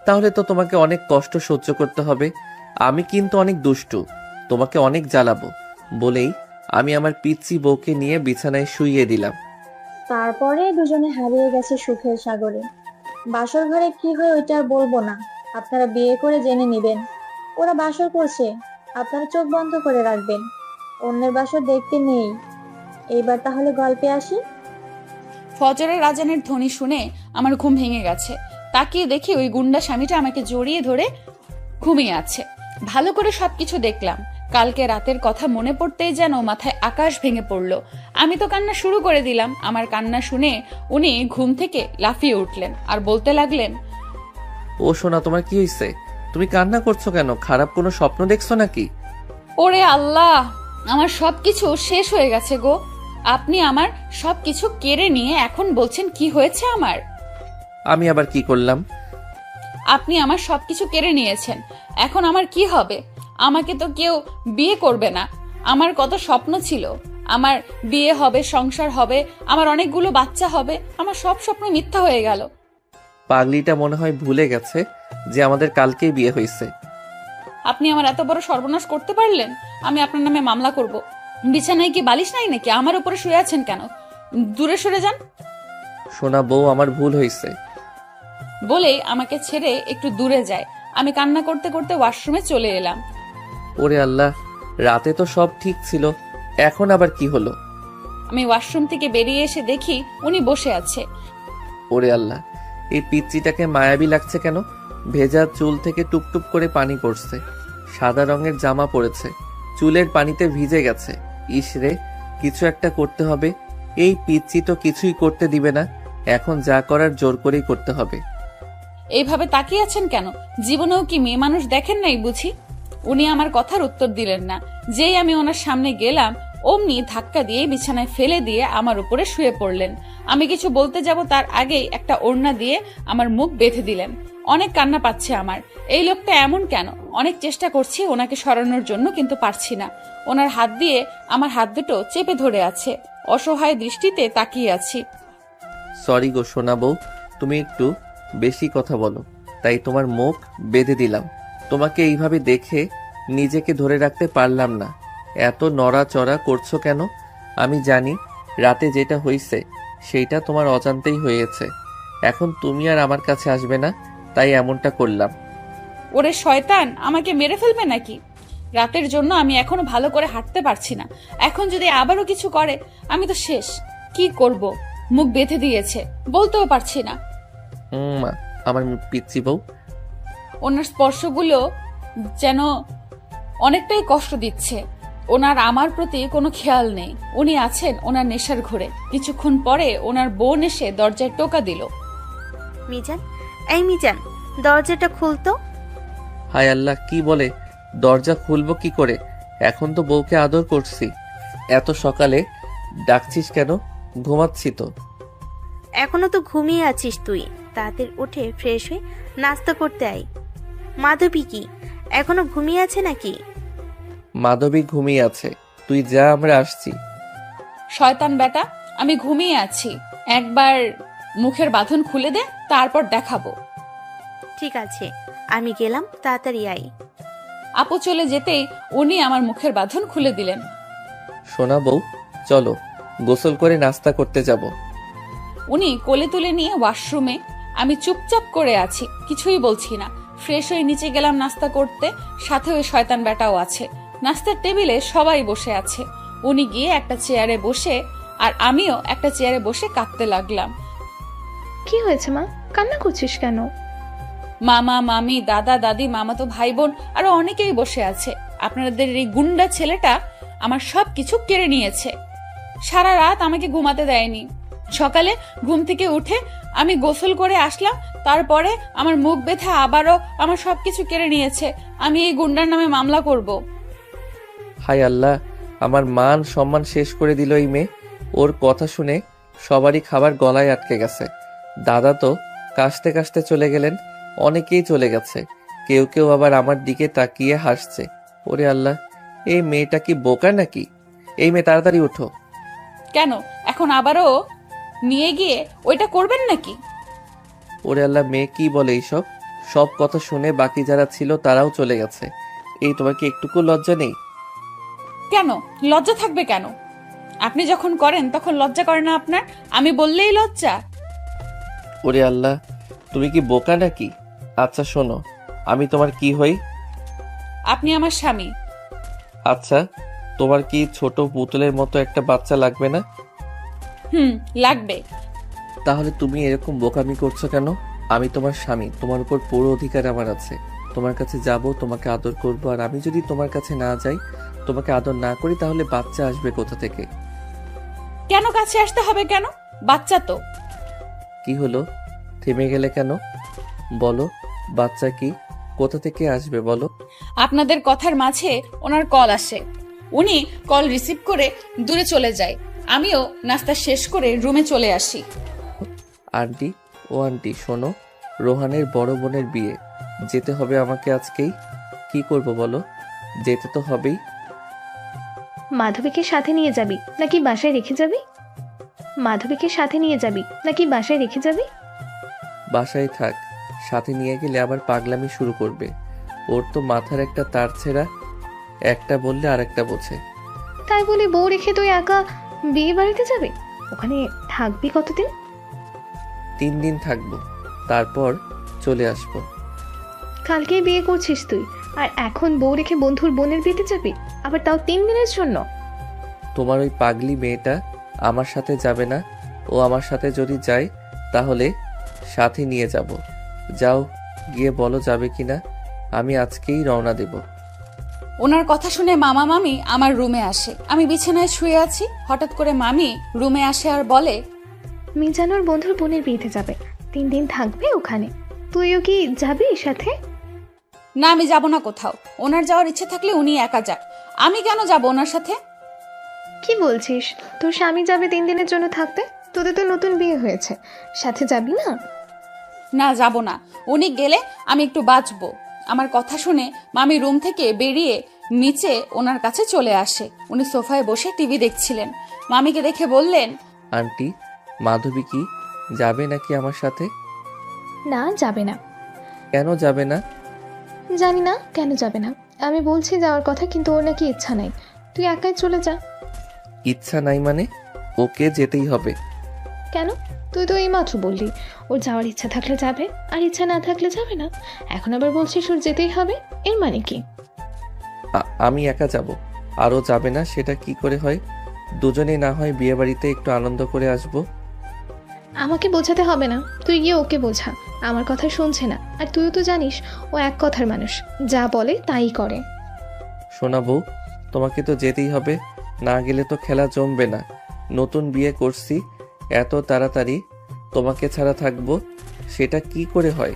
Speaker 2: তাহলে তো তোমাকে অনেক কষ্ট সহ্য করতে হবে। আমি কিন্তু অনেক দুষ্টু, তোমাকে অনেক জ্বালাবো। বলেই আমি আমার পিচ্চি বউকে নিয়ে বিছানায় শুইয়ে দিলাম।
Speaker 3: তারপরে দুজনে হারিয়ে গেছে সুখের সাগরে। বাসর ঘরে কি হয় ওইটা আর বলবো না, আপনারা বিয়ে করে জেনে নিবেন। ওরা বাসর করছে, আপনারা চোখ বন্ধ করে রাখবেন। অন্যের বাসর দেখতে নেই। এইবার তাহলে গল্পে আসি।
Speaker 1: ফজরের আজানের ধ্বনি শুনে আমার ঘুম ভেঙে গেছে। তাকিয়ে দেখি ওই গুন্ডা স্বামীটা আমাকে জড়িয়ে ধরে ঘুমিয়ে আছে। ভালো করে সবকিছু দেখলাম। কালকে রাতের কথা মনে পড়তেই যেন মাথায় আকাশ ভেঙে পড়ল। আমি তো কান্না শুরু করে দিলাম। আমার কান্না শুনে উনি ঘুম থেকে লাফিয়ে উঠলেন আর বলতে লাগলেন,
Speaker 2: ও সোনা, তোমার কি হয়েছে? তুমি কান্না করছো কেন? খারাপ কোনো স্বপ্ন দেখছো নাকি?
Speaker 1: ওরে আল্লাহ, আমার সবকিছু শেষ হয়ে গেছে গো। আপনি আমার সবকিছু কেড়ে নিয়ে এখন বলছেন কি হয়েছে আমার?
Speaker 2: আমি আবার কি করলাম?
Speaker 1: আপনি আমার সবকিছু কেড়ে নিয়েছেন, এখন আমার কি হবে? আমাকে তো কেউ বিয়ে করবে না। আমার কত স্বপ্ন ছিল, আমার বিয়ে হবে, সংসার হবে, আমার অনেকগুলো বাচ্চা হবে। আমার সব স্বপ্ন মিথ্যা হয়ে গেল।
Speaker 2: পাগলিটা মনে হয় ভুলে গেছে যে আমাদের কালকেই বিয়ে হয়েছে।
Speaker 1: আপনি আমার এত বড় সর্বনাশ করতে পারলেন? আমি আপনার নামে মামলা করব। বিছানায় কি বালিশ নাই নাকি? আমার উপরে শুয়ে আছেন কেন? দূরে সরে যান।
Speaker 2: সোনা বউ, আমার ভুল হয়েছে।
Speaker 1: বলেই আমাকে ছেড়ে একটু দূরে যায়। আমি কান্না করতে করতে ওয়াশরুমে চলে এলাম।
Speaker 2: ওরে আল্লাহ, রাতে তো সব ঠিক ছিল, এখন আবার কি হলো?
Speaker 1: আমি ওয়াশরুম থেকে বেরিয়ে এসে দেখি উনি বসে আছে।
Speaker 2: ওরে আল্লাহ, এই পিচ্চিটাকে মায়াবী লাগছে কেন? ভেজা চুল থেকে টুপটুপ করে পানি পড়ছে, সাদা রঙের জামা পরেছে, চুলের পানিতে ভিজে গেছে। ইসরে, কিছু একটা করতে হবে। এই পিচ্চি তো কিছুই করতে দিবে না, এখন যা করার জোর করেই করতে হবে।
Speaker 1: এইভাবে তাকিয়ে আছেন কেন? জীবনেও কি মেয়ে মানুষ দেখেন নাই বুঝি? উনি আমার কথার উত্তর দিলেন না। যেই আমি ওনার সামনে গেলাম, অমনি ধাক্কা দিয়ে বিছানায় ফেলে দিয়ে আমার উপরে শুয়ে পড়লেন। আমি কিছু বলতে যাব তার আগেই একটা ওড়না দিয়ে আমার মুখ বেঁধে দিলেন। অনেক কান্না পাচ্ছে আমার। এই লোকটা এমন কেন? অনেক চেষ্টা করছি ওনাকে সরানোর জন্য, কিন্তু পারছি না। ওনার হাত দিয়ে আমার হাত দুটো চেপে ধরে আছে। অসহায় দৃষ্টিতে তাকিয়ে আছি।
Speaker 2: সরি গো সোনা বউ, তুমি একটু বেশি কথা বলো, তাই তোমার মুখ বেঁধে দিলাম। তোমাকে এইভাবে দেখে নিজেকে ধরে রাখতে পারলাম না। এত নড়াচড়া করছো কেন? আমি জানি রাতে যেটা হয়েছে সেইটা তোমার অজান্তেই হয়েছে। এখন তুমি আর আমার কাছে আসবে না, তাই এমনটা করলাম।
Speaker 1: ওরে শয়তান, আমাকে মেরে ফেলবে নাকি? রাতের জন্য আমি এখনো ভালো করে হাঁটতে পারছি না। এখন যদি আবারও কিছু করে, আমি তো শেষ। কি করব? মুখ বেঁধে দিয়েছে, বলতেও পারছি না।
Speaker 2: আমার পিচ্চি বউ।
Speaker 1: ওনার স্পর্শগুলো যেন অনেকটাই কষ্ট দিচ্ছে। ওনার আমার প্রতি কোনো খেয়াল নেই। উনি আছেন ওনার নেশার ঘোরে। কিছুক্ষণ পরে ওনার বোন এসে দরজায় টোকা দিল।
Speaker 8: মিজান, এই মিজান, দরজাটা খুলতো।
Speaker 2: হায় আল্লাহ, কি বলে? দরজা খুলবো কি করে? এখন তো বউকে আদর করছি। এত সকালে ডাকছিস কেন? ঘুমাচ্ছি তো।
Speaker 8: এখনো তো ঘুমিয়ে আছিস তুই? তাড়াতাড়ি উঠে ফ্রেশ হয়ে নাস্তা করতে আয়। মাধবী কি এখনো ঘুমিয়ে আছে নাকি?
Speaker 2: মাধবী ঘুমিয়ে আছে, তুই যা, আমরা আসছি।
Speaker 1: শয়তান বেটা, আমি ঘুমিয়ে আছি। একবার মুখের বাঁধন খুলে দে, তারপর দেখাবো।
Speaker 8: ঠিক আছে, আমি গেলাম, তাড়াতাড়ি আয়।
Speaker 1: আপু চলে যেতেই উনি আমার মুখের বাঁধন খুলে দিলেন।
Speaker 2: সোনা বউ, চলো গোসল করে নাস্তা করতে যাব।
Speaker 1: উনি কোলে তুলে নিয়ে ওয়াশরুমে। আমি চুপচাপ করে আছি, কিছুই বলছি না। ফ্রেশ হয়ে নিচে গেলাম নাস্তা করতে। সাথে ওই শয়তান বেটাও আছে। নাস্তার টেবিলে সবাই বসে আছে। উনি গিয়ে একটা চেয়ারে বসে, আর আমিও একটা চেয়ারে বসে কাঁদতে লাগলাম।
Speaker 6: কি হয়েছে মা? কান্না করছিস কেন?
Speaker 1: মামা, মামি, দাদা, দাদি, মামাতো ভাই বোন আরো অনেকেই বসে আছে। আপনাদের এই গুন্ডা ছেলেটা আমার সবকিছু কেড়ে নিয়েছে। সারা রাত আমাকে ঘুমাতে দেয়নি। সকালে ঘুম থেকে উঠে আমি গোসল করে আসলাম, তারপরে আমার মুখ বেঁধে আবারও আমার সবকিছু কেড়ে নিয়েছে। আমি এই গুন্ডার নামে মামলা করব।
Speaker 2: হায় আল্লাহ, আমার মান সম্মান শেষ করে দিল এই মেয়ে। ওর কথা শুনে সবারই খাবার গলায় আটকে গেছে। দাদা তো কাশতে কাশতে চলে গেলেন, অনেকেই চলে গেছে। কেউ কেউ আবার আমার দিকে তাকিয়ে হাসছে। ওরে আল্লাহ, এই মেয়েটা কি বোকা নাকি? এই মেয়ে, তাড়াতাড়ি উঠো।
Speaker 1: কেন এখন আবারও নিয়ে গিয়ে ওইটা করবেন নাকি?
Speaker 2: ওরে আল্লাহ, মেয়ে কি বলে এইসব? সব কথা শুনে বাকি যারা ছিল তারাও চলে গেছে। এই, তোমার কি একটুকু লজ্জা নেই?
Speaker 1: কেন লজ্জা থাকবে কেন? আপনি যখন করেন তখন লজ্জা করে না আপনার? আমি বললেই লজ্জা?
Speaker 2: ওরে আল্লাহ, তুমি কি বোকা নাকি? আচ্ছা শোনো, আমি তোমার কি হই?
Speaker 1: আপনি আমার স্বামী।
Speaker 2: আচ্ছা, তোমার কি ছোট পুতুলের মতো একটা বাচ্চা লাগবে না?
Speaker 1: লাগবে।
Speaker 2: তাহলে তুমি এরকম বোকামি করছো কেন? আমি তোমার স্বামী, তোমার উপর পুরো অধিকার আমার আছে। তোমার কাছে যাব, তোমাকে আদর করব। আর আমি যদি তোমার কাছে না যাই, তোমাকে আদর না করি, তাহলে বাচ্চা আসবে কোথা থেকে?
Speaker 1: কেন কাছে আসতে হবে কেন? বাচ্চা তো।
Speaker 2: কি হলো, থেমে গেলে কেন? বলো, বাচ্চা কি কোথা থেকে আসবে বলো?
Speaker 1: আপনাদের কথার মাঝে ওনার কল আসে। উনি কল রিসিভ করে দূরে চলে যায়। আমিও নাস্তা শেষ করে রুমে চলে আসি।
Speaker 2: আন্টি, ও আন্টি শোনো, রোহানের বড় বোনের বিয়ে, যেতে হবে আমাকে আজকেই। কি করব বলো? যেতে তো হবেই।
Speaker 6: মাধবীকে সাথে নিয়ে যাবি নাকি বাসায় রেখে যাবি? মাধবীকে সাথে নিয়ে যাবি নাকি বাসায় রেখে যাবি?
Speaker 2: বাসায় থাক, সাথে নিয়ে গেলে আবার পাগলামি শুরু করবে। ওর তো মাথার একটা তার ছেঁড়া, একটা বললে আর একটা বোঝে।
Speaker 6: তাই বলে বউ রেখে তুই একা বিয়ে বাড়িতে যাবি? ওখানে থাকবি কতদিন?
Speaker 2: 3 দিন থাকবো, তারপর চলে আসবো।
Speaker 6: কালকেই বিয়ে করছিস তুই, আর এখন বউ রেখে বন্ধুর বোনের বিয়েতে যাবি, আবার তাও 3 দিনের জন্য?
Speaker 2: তোমার ওই পাগলি মেয়েটা আমার সাথে যাবে না। ও আমার সাথে যদি যায় তাহলে সাথে নিয়ে যাব। যাও, গিয়ে বলো যাবে কিনা। আমি আজকেই রওনা দেব।
Speaker 1: ওনার কথা শুনে মামা মামি আমার রুমে আসে। আমি বিছানায় শুয়ে আছি, হঠাৎ করে মামি রুমে আসে আর বলে,
Speaker 6: মিজানুর বন্ধুর বোনের বিয়েতে যাবে, 3 দিন থাকবে ওখানে, তুইও কি যাবি সাথে?
Speaker 1: না, আমি যাব না কোথাও। ওনার যাওয়ার ইচ্ছে থাকলে উনি একা যাক, আমি কেন যাব ওনার সাথে?
Speaker 6: কি বলছিস? তোর স্বামী যাবে 3 দিনের জন্য থাকতে? তোদের তো নতুন বিয়ে হয়েছে, সাথে যাবি না?
Speaker 1: না, যাব না। উনি গেলে আমি একটু বাঁচবো। আমার কথা শুনে মামি রুম থেকে বেরিয়ে নিচে ওনার কাছে চলে আসে। উনি সোফায় বসে টিভি দেখছিলেন। মামিকে দেখে বললেন,
Speaker 2: আন্টি, মাধবী কি যাবে নাকি আমার সাথে?
Speaker 6: না, যাবে না।
Speaker 2: কেন যাবে না?
Speaker 6: জানি না কেন যাবে না। আমি বলছি যাওয়ার কথা, কিন্তু ওর নাকি ইচ্ছা নাই। তুই একাই চলে যা।
Speaker 2: ইচ্ছা নাই মানে? ওকে যেতেই হবে।
Speaker 6: কেন? তুই তো এইমাত্র বললি ওর যাওয়ার ইচ্ছা থাকলে যাবে, আর ইচ্ছা না থাকলে যাবে না। এখন আবার বলছিস ওর যেতেই হবে, এর মানে কি?
Speaker 2: আমি একা যাব, আরও যাবে না, সেটা কি করে হয়? দুজনেই না হয় বিয়ে বাড়িতে একটু আনন্দ করে আসব।
Speaker 6: আমাকে বোঝাতে হবে না, তুই গিয়ে ওকে বোঝা। আমার কথা শুনছে না, আর তুইও তো জানিস ও এক কথার মানুষ, যা বলে তাই করে।
Speaker 2: শোনা বউ, তোমাকে তো যেতেই হবে, না গেলে তো খেলা জমবে না। নতুন বিয়ে করছি, এত তাড়াতাড়ি তোমাকে ছাড়া থাকবো, সেটা কি করে হয়?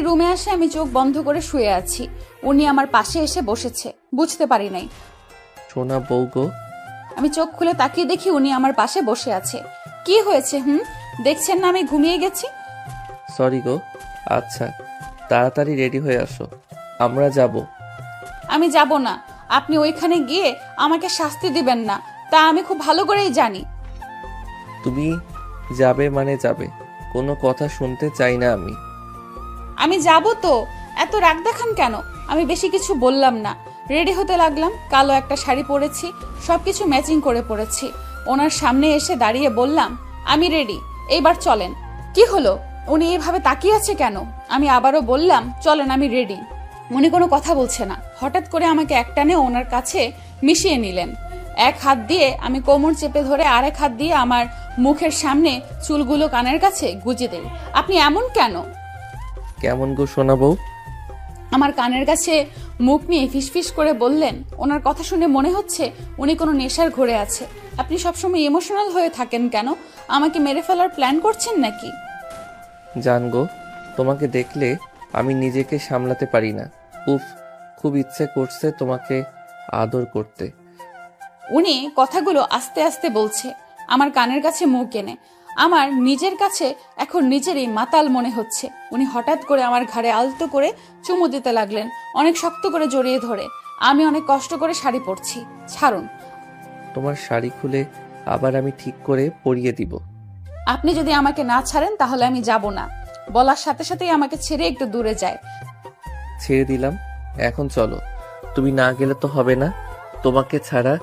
Speaker 1: রুমে আসে আমি চোখ বন্ধ করে শুয়ে আছি। উনি আমার পাশে এসে বসেছে, বুঝতে পারি নাই।
Speaker 2: শোনা বউ গো।
Speaker 1: আমি চোখ খুলে তাকিয়ে দেখি উনি আমার পাশে বসে আছে। কি হয়েছে? দেখছেন না আমি ঘুমিয়ে গেছি?
Speaker 2: সরি গো। আচ্ছা, তাড়াতাড়ি রেডি হয়ে আসো, আমরা যাব।
Speaker 1: আমি যাব না। আপনি ওইখানে গিয়ে আমাকে শাস্তি দিবেন না, তা আমি খুব ভালো করেই জানি।
Speaker 2: তুমি যাবে মানে যাবে, কোনো কথা শুনতে চাই না আমি।
Speaker 1: আমি যাব তো, এত রাগ দেখান কেন? আমি বেশি কিছু বললাম না, রেডি হতে লাগলাম। কালো একটা শাড়ি পরেছি, সবকিছু ম্যাচিং করে পরেছি। ওনার সামনে এসে দাঁড়িয়ে বললাম, আমি রেডি, এইবার চলেন। কি হলো? উনি এইভাবে তাকিয়ে আছে কেন? আমি আবারও বললাম, চলেন, আমি রেডি। উনি কোনো কথা বলছে না। হঠাৎ করে আমাকে একটানে ওনার কাছে মিশিয়ে নিলেন। এক হাত দিয়ে আমি কোমর চেপে ধরে আরেক হাত দিয়ে আমার মুখের সামনে চুলগুলো কানের কাছে গুজে দেই। আপনি এমন কেন?
Speaker 2: কেমন গো শোনা বউ?
Speaker 1: আমার কানের কাছে মুখ নিয়ে ফিসফিস করে বললেন। ওনার কথা শুনে মনে হচ্ছে উনি কোনো নেশার ঘোরে আছে। আপনি সবসময় ইমোশনাল হয়ে থাকেন কেন? আমাকে মেরে ফেলার প্ল্যান করছেন নাকি?
Speaker 2: জান গো, তোমাকে দেখলে আমি নিজেকে সামলাতে পারি না। উফ, খুব ইচ্ছে করছে তোমাকে আদর করতে।
Speaker 1: উনি কথাগুলো আস্তে আস্তে বলছে, আমার কানের কাছে মুখ এনে। আমার নিজের কাছে এখন নিজেরই মাতাল মনে হচ্ছে। উনি হঠাৎ করে আমার ঘাড়ে আলতো করে চুমু দিতে লাগলেন, অনেক শক্ত করে জড়িয়ে ধরে। আমি অনেক কষ্ট করে শাড়ি পরছি। ছাড়ুন।
Speaker 2: তোমার শাড়ি খুলে আবার আমি ঠিক করে পরিয়ে দিব।
Speaker 1: আপনি যদি আমাকে না ছাড়েন তাহলে আমি যাব না। বলার সাথে সাথেই আমাকে ছেড়ে একটু দূরে যায়।
Speaker 2: ছেড়ে দিলাম, এখন চলো। তুমি না গেলে তো হবে না, তোমাকে ছাড়া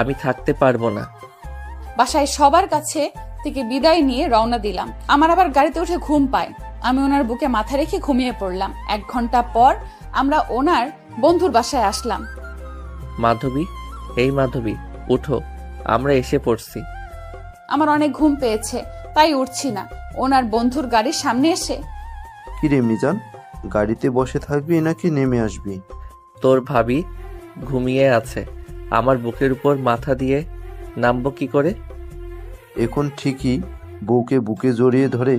Speaker 2: আমি থাকতে পারবো না।
Speaker 1: বাসায় সবার কাছে থেকে বিদায় নিয়ে রওনা দিলাম। আমার আবার গাড়িতে উঠে ঘুম পায়। আমি ওনার বুকে মাথা রেখে ঘুমিয়ে পড়লাম। 1 ঘন্টা পর আমরা ওনার বন্ধুর বাসায় আসলাম।
Speaker 2: মাধবী, এই মাধবী, উঠো, আমরা এসে পড়ছি।
Speaker 1: আমার অনেক ঘুম পেয়েছে, তাই উঠছি না। ওনার বন্ধুর গাড়ির সামনে এসে,
Speaker 4: কিরে মিজান, গাড়িতে বসে থাকবি নাকি নেমে আসবি?
Speaker 2: তোর ভাবি ঘুমিয়ে আছে, আমার বুকের উপর মাথা দিয়ে নামবো কি করে?
Speaker 4: এখন ঠিকই বউকে বুকে জড়িয়ে ধরে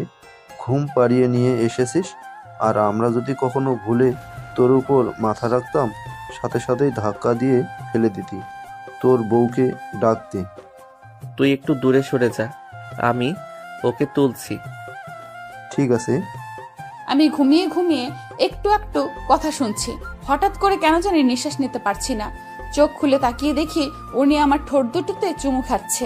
Speaker 4: ঘুম পাড়িয়ে নিয়ে এসেছিস, আর আমরা যদি কখনো ভুলে তোর উপর মাথা রাখতাম, সাথে সাথেই ধাক্কা দিয়ে ফেলে দিতি। তোর বউকে ডাক দে।
Speaker 2: তুই একটু দূরে সরে যা, আমি ওকে তুলছি।
Speaker 4: ঠিক আছে।
Speaker 1: আমি ঘুমিয়ে ঘুমিয়ে একটু একটু কথা শুনছি। হঠাৎ করে কেন জানি নিঃশ্বাস নিতে পারছি না। চোখ খুলে তাকিয়ে দেখি উনি আমার ঠোঁট দুটোতে চুমু খাচ্ছে,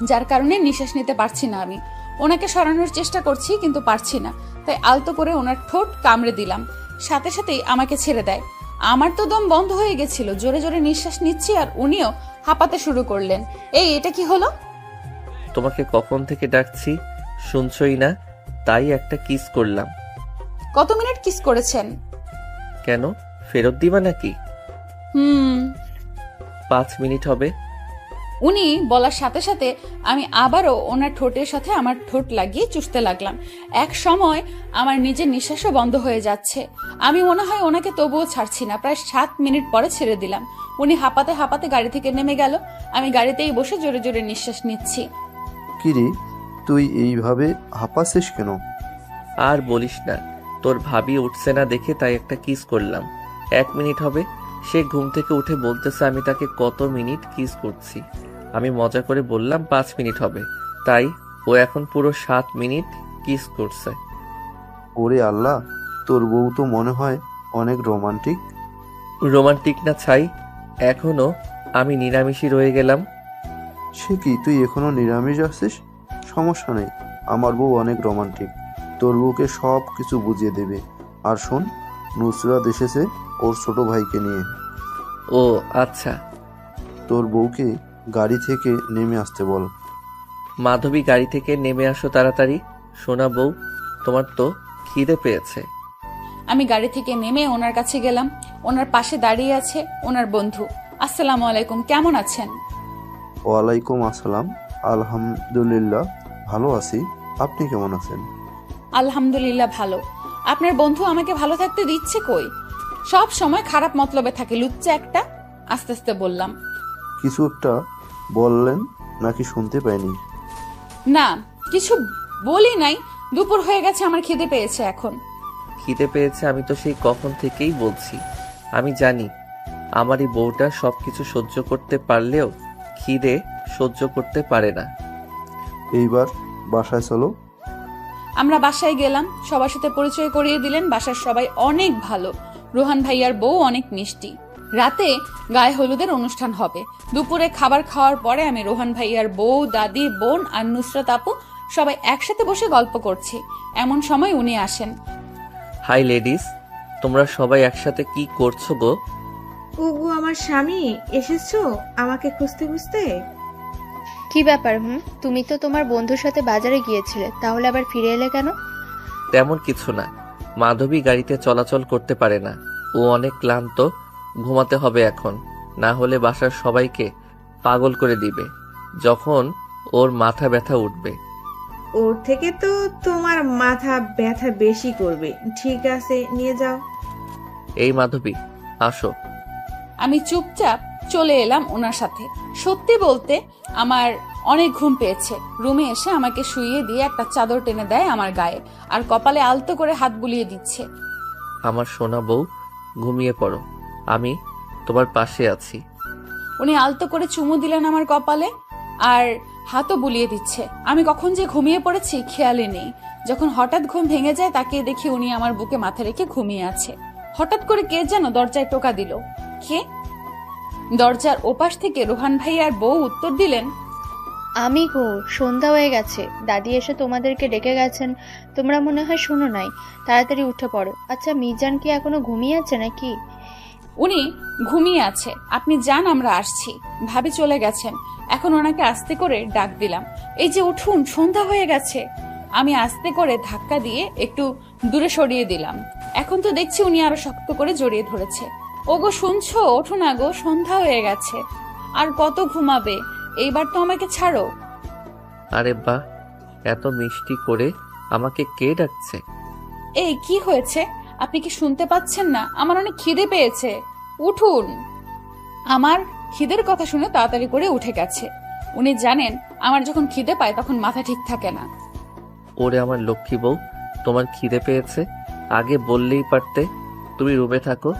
Speaker 1: যার কারণে নিঃশ্বাস নিতে পারছি না। আমি ওনাকে সরানোর চেষ্টা করছি কিন্তু পারছি না, তাই আলতো করে ওনার ঠোঁট কামড়ে দিলাম। সাথে সাথেই আমাকে ছেড়ে দেয়। আমার তো দম বন্ধ হয়ে গেছিল, জোরে জোরে নিঃশ্বাস নিচ্ছি আর উনিও হাঁপাতে শুরু করলেন। এটা কি হলো?
Speaker 2: তোমাকে কখন থেকে ডাকছি, শুনছই না, তাই একটা কিস করলাম।
Speaker 1: কত মিনিট কিস করেছেন?
Speaker 2: কেন, ফেরত দিবা নাকি? 5 মিনিট হবে।
Speaker 1: উনি বলার সাথে সাথে আমি আবারও ওনার ঠোঁটের সাথে আমার ঠোঁট লাগিয়ে চুষতে লাগলাম। এক সময় আমার নিজের নিঃশ্বাসও বন্ধ হয়ে যাচ্ছে। আমি মনে হয় ওনাকে তবুও ছাড়ছি না। প্রায় 7 মিনিট পরে ছেড়ে দিলাম। উনি হাঁপাতে হাঁপাতে গাড়ি থেকে নেমে গেল। আমি গাড়িতেই বসে জোরে জোরে নিঃশ্বাস নিচ্ছি।
Speaker 4: কিরে, তুই এইভাবে হাঁপাচ্ছিস কেন?
Speaker 2: আর বলিস না, তোর ভাবি উঠছে না দেখে তাই একটা কিস করলাম। 1 মিনিট হবে। সে ঘুম থেকে উঠে বলতেছে আমি তাকে কত মিনিট কিস করছি। আমি মজা করে বললাম 5 মিনিট হবে, তাই ও এখন পুরো 7 মিনিট কিস করছে।
Speaker 4: ওরে আল্লাহ, তোর বউ তো মনে হয় অনেক রোমান্টিক।
Speaker 2: রোমান্টিক না ছাই, এখনো আমি নিরামিষই রয়ে গেলাম।
Speaker 4: সে কি, তুই এখনো নিরামিষ আছিস? সমস্যা নেই, আমার বউ অনেক রোমান্টিক। তোর বউকে সব কিছু বুঝিয়ে দেবে। আর শোন, নুসরাত এসেছে ওর ছোট ভাইকে নিয়ে।
Speaker 2: ও আচ্ছা।
Speaker 4: তোর বউকে গাড়ি থেকে নেমে আসতে বল।
Speaker 2: মাধবী, গাড়ি থেকে নেমে আসো তাড়াতাড়ি। সোনা বউ, তোমার তো খিদে পেয়েছে।
Speaker 1: আমি গাড়ি থেকে নেমে ওনার কাছে গেলাম। ওনার পাশে দাঁড়িয়ে আছে ওনার বন্ধু। আসসালামু আলাইকুম, কেমন আছেন?
Speaker 4: ওয়ালাইকুম আসসালাম। আলহামদুলিল্লাহ ভালো আছি, আপনি কেমন আছেন?
Speaker 1: আলহামদুলিল্লাহ ভালো। আপনার বন্ধু আমাকে ভালো থাকতে দিচ্ছে কই? সব সময় খারাপ মতলবে থাকে, লুচ্চা একটা। আস্তে আস্তে বললাম।
Speaker 4: কিছু একটা বললেন নাকি শুনতে পাইনি?
Speaker 1: না, কিছু বলি নাই। দুপুর হয়ে গেছে, আমার খিদে পেয়েছে এখন।
Speaker 2: খিদে পেয়েছে আমি তো সেই কখন থেকেই বলছি। আমি জানি আমার এই বউটা সবকিছু সহ্য করতে পারলেও খিদে সহ্য করতে পারে না।
Speaker 4: এইবার বাসায় চলো।
Speaker 1: আমরা বাসায় গেলাম। সবার সাথে পরিচয় করিয়ে দিলেন। বাসার সবাই অনেক ভালো। রোহান ভাইয়ার বউ অনেক মিষ্টি। রাতে গায়ে হলুদের অনুষ্ঠান হবে। দুপুরে খাবার খাওয়ার পরে আমি রোহান ভাইয়ার বউ, দাদি, বোন আর নুসরাত আপু সবাই একসাথে বসে গল্প করছি। এমন সময় উনি আসেন।
Speaker 2: হাই লেডিস, তোমরা সবাই একসাথে কি করছো গো?
Speaker 10: ওগো আমার স্বামী, এসেছো আমাকে খুঁজতে খুঁজতে?
Speaker 6: কি ব্যাপার? তুমি তো তোমার বন্ধুর সাথে বাজারে গিয়েছিলে, তাহলে আবার ফিরে এলে কেন?
Speaker 2: তেমন কিছু না, মাধবী গাড়িতে চলাচল করতে পারে না। ও অনেক ক্লান্ত, ঘুমাতে হবে এখন, না হলে বাসার সবাইকে পাগল করে দিবে যখন ওর মাথা ব্যথা উঠবে।
Speaker 10: ওর থেকে তো তোমার মাথা ব্যথা বেশি করবে। ঠিক আছে, নিয়ে যাও।
Speaker 2: এই মাধবী, আসো।
Speaker 1: আমি চুপচাপ চলে এলাম ওনার সাথে। সত্যি বলতে আমার অনেক ঘুম পেয়েছে। রুমে এসে আমাকে শুইয়ে দিয়ে একটা চাদর টেনে দেয় আমার গায়ে, আর কপালে আলতো করে হাত বুলিয়ে দিচ্ছে।
Speaker 2: আমার সোনা বউ, ঘুমিয়ে পড়ো, আমি তোমার পাশে আছি।
Speaker 1: উনি আলতো করে চুমু দিলেন আমার কপালে, আর হাতও বুলিয়ে দিচ্ছে। আমি কখন যে ঘুমিয়ে পড়েছি খেয়ালই নেই। যখন হঠাৎ ঘুম ভেঙে যায়, তাকিয়ে দেখি উনি আমার বুকে মাথা রেখে ঘুমিয়ে আছে। হঠাৎ করে কে যেন দরজায় টোকা দিল। কে? দরজার ওপাশ থেকে রোহান ভাইয়ার বউ উত্তর দিলেন,
Speaker 6: আমি গো, সন্ধ্যা হয়ে গেছে, দাদি এসে তোমাদেরকে ডেকে গেছেন, তোমরা মনে হয় শোনো নাই, তাড়াতাড়ি উঠে পড়ো। আচ্ছা, মিজান কি এখনো ঘুমিয়ে আছে নাকি?
Speaker 1: উনি ঘুমিয়ে আছে, আপনি যান, আমরা আসছি। ভাবি চলে গেছেন। এখন ওনাকে আস্তে করে ডাক দিলাম, এই যে উঠুন, সন্ধ্যা হয়ে গেছে। আমি আস্তে করে ধাক্কা দিয়ে একটু দূরে সরিয়ে দিলাম। এখন তো দেখছি উনি আরো শক্ত করে জড়িয়ে ধরেছে। ওগো শুনছো, ওঠো না গো, সন্ধ্যা হয়ে গেছে। আর কত ঘুমাবে? এইবার তো আমাকে ছাড়ো।
Speaker 2: আরে বাহ, এত মিষ্টি করে আমাকে কে ডাকছে?
Speaker 1: এই কি হয়েছে? আপনি কি শুনতে পাচ্ছেন না? আমার অনেক খিদে পেয়েছে, উঠুন। আমার খিদের কথা শুনে তাড়াতাড়ি করে উঠে গেছে। উনি জানেন আমার যখন খিদে পায় তখন মাথা ঠিক থাকে না।
Speaker 2: ওরে আমার লক্ষ্মী বউ, তোমার খিদে পেয়েছে? আগে বললেই পারতে। তুমি রুমে থাকো,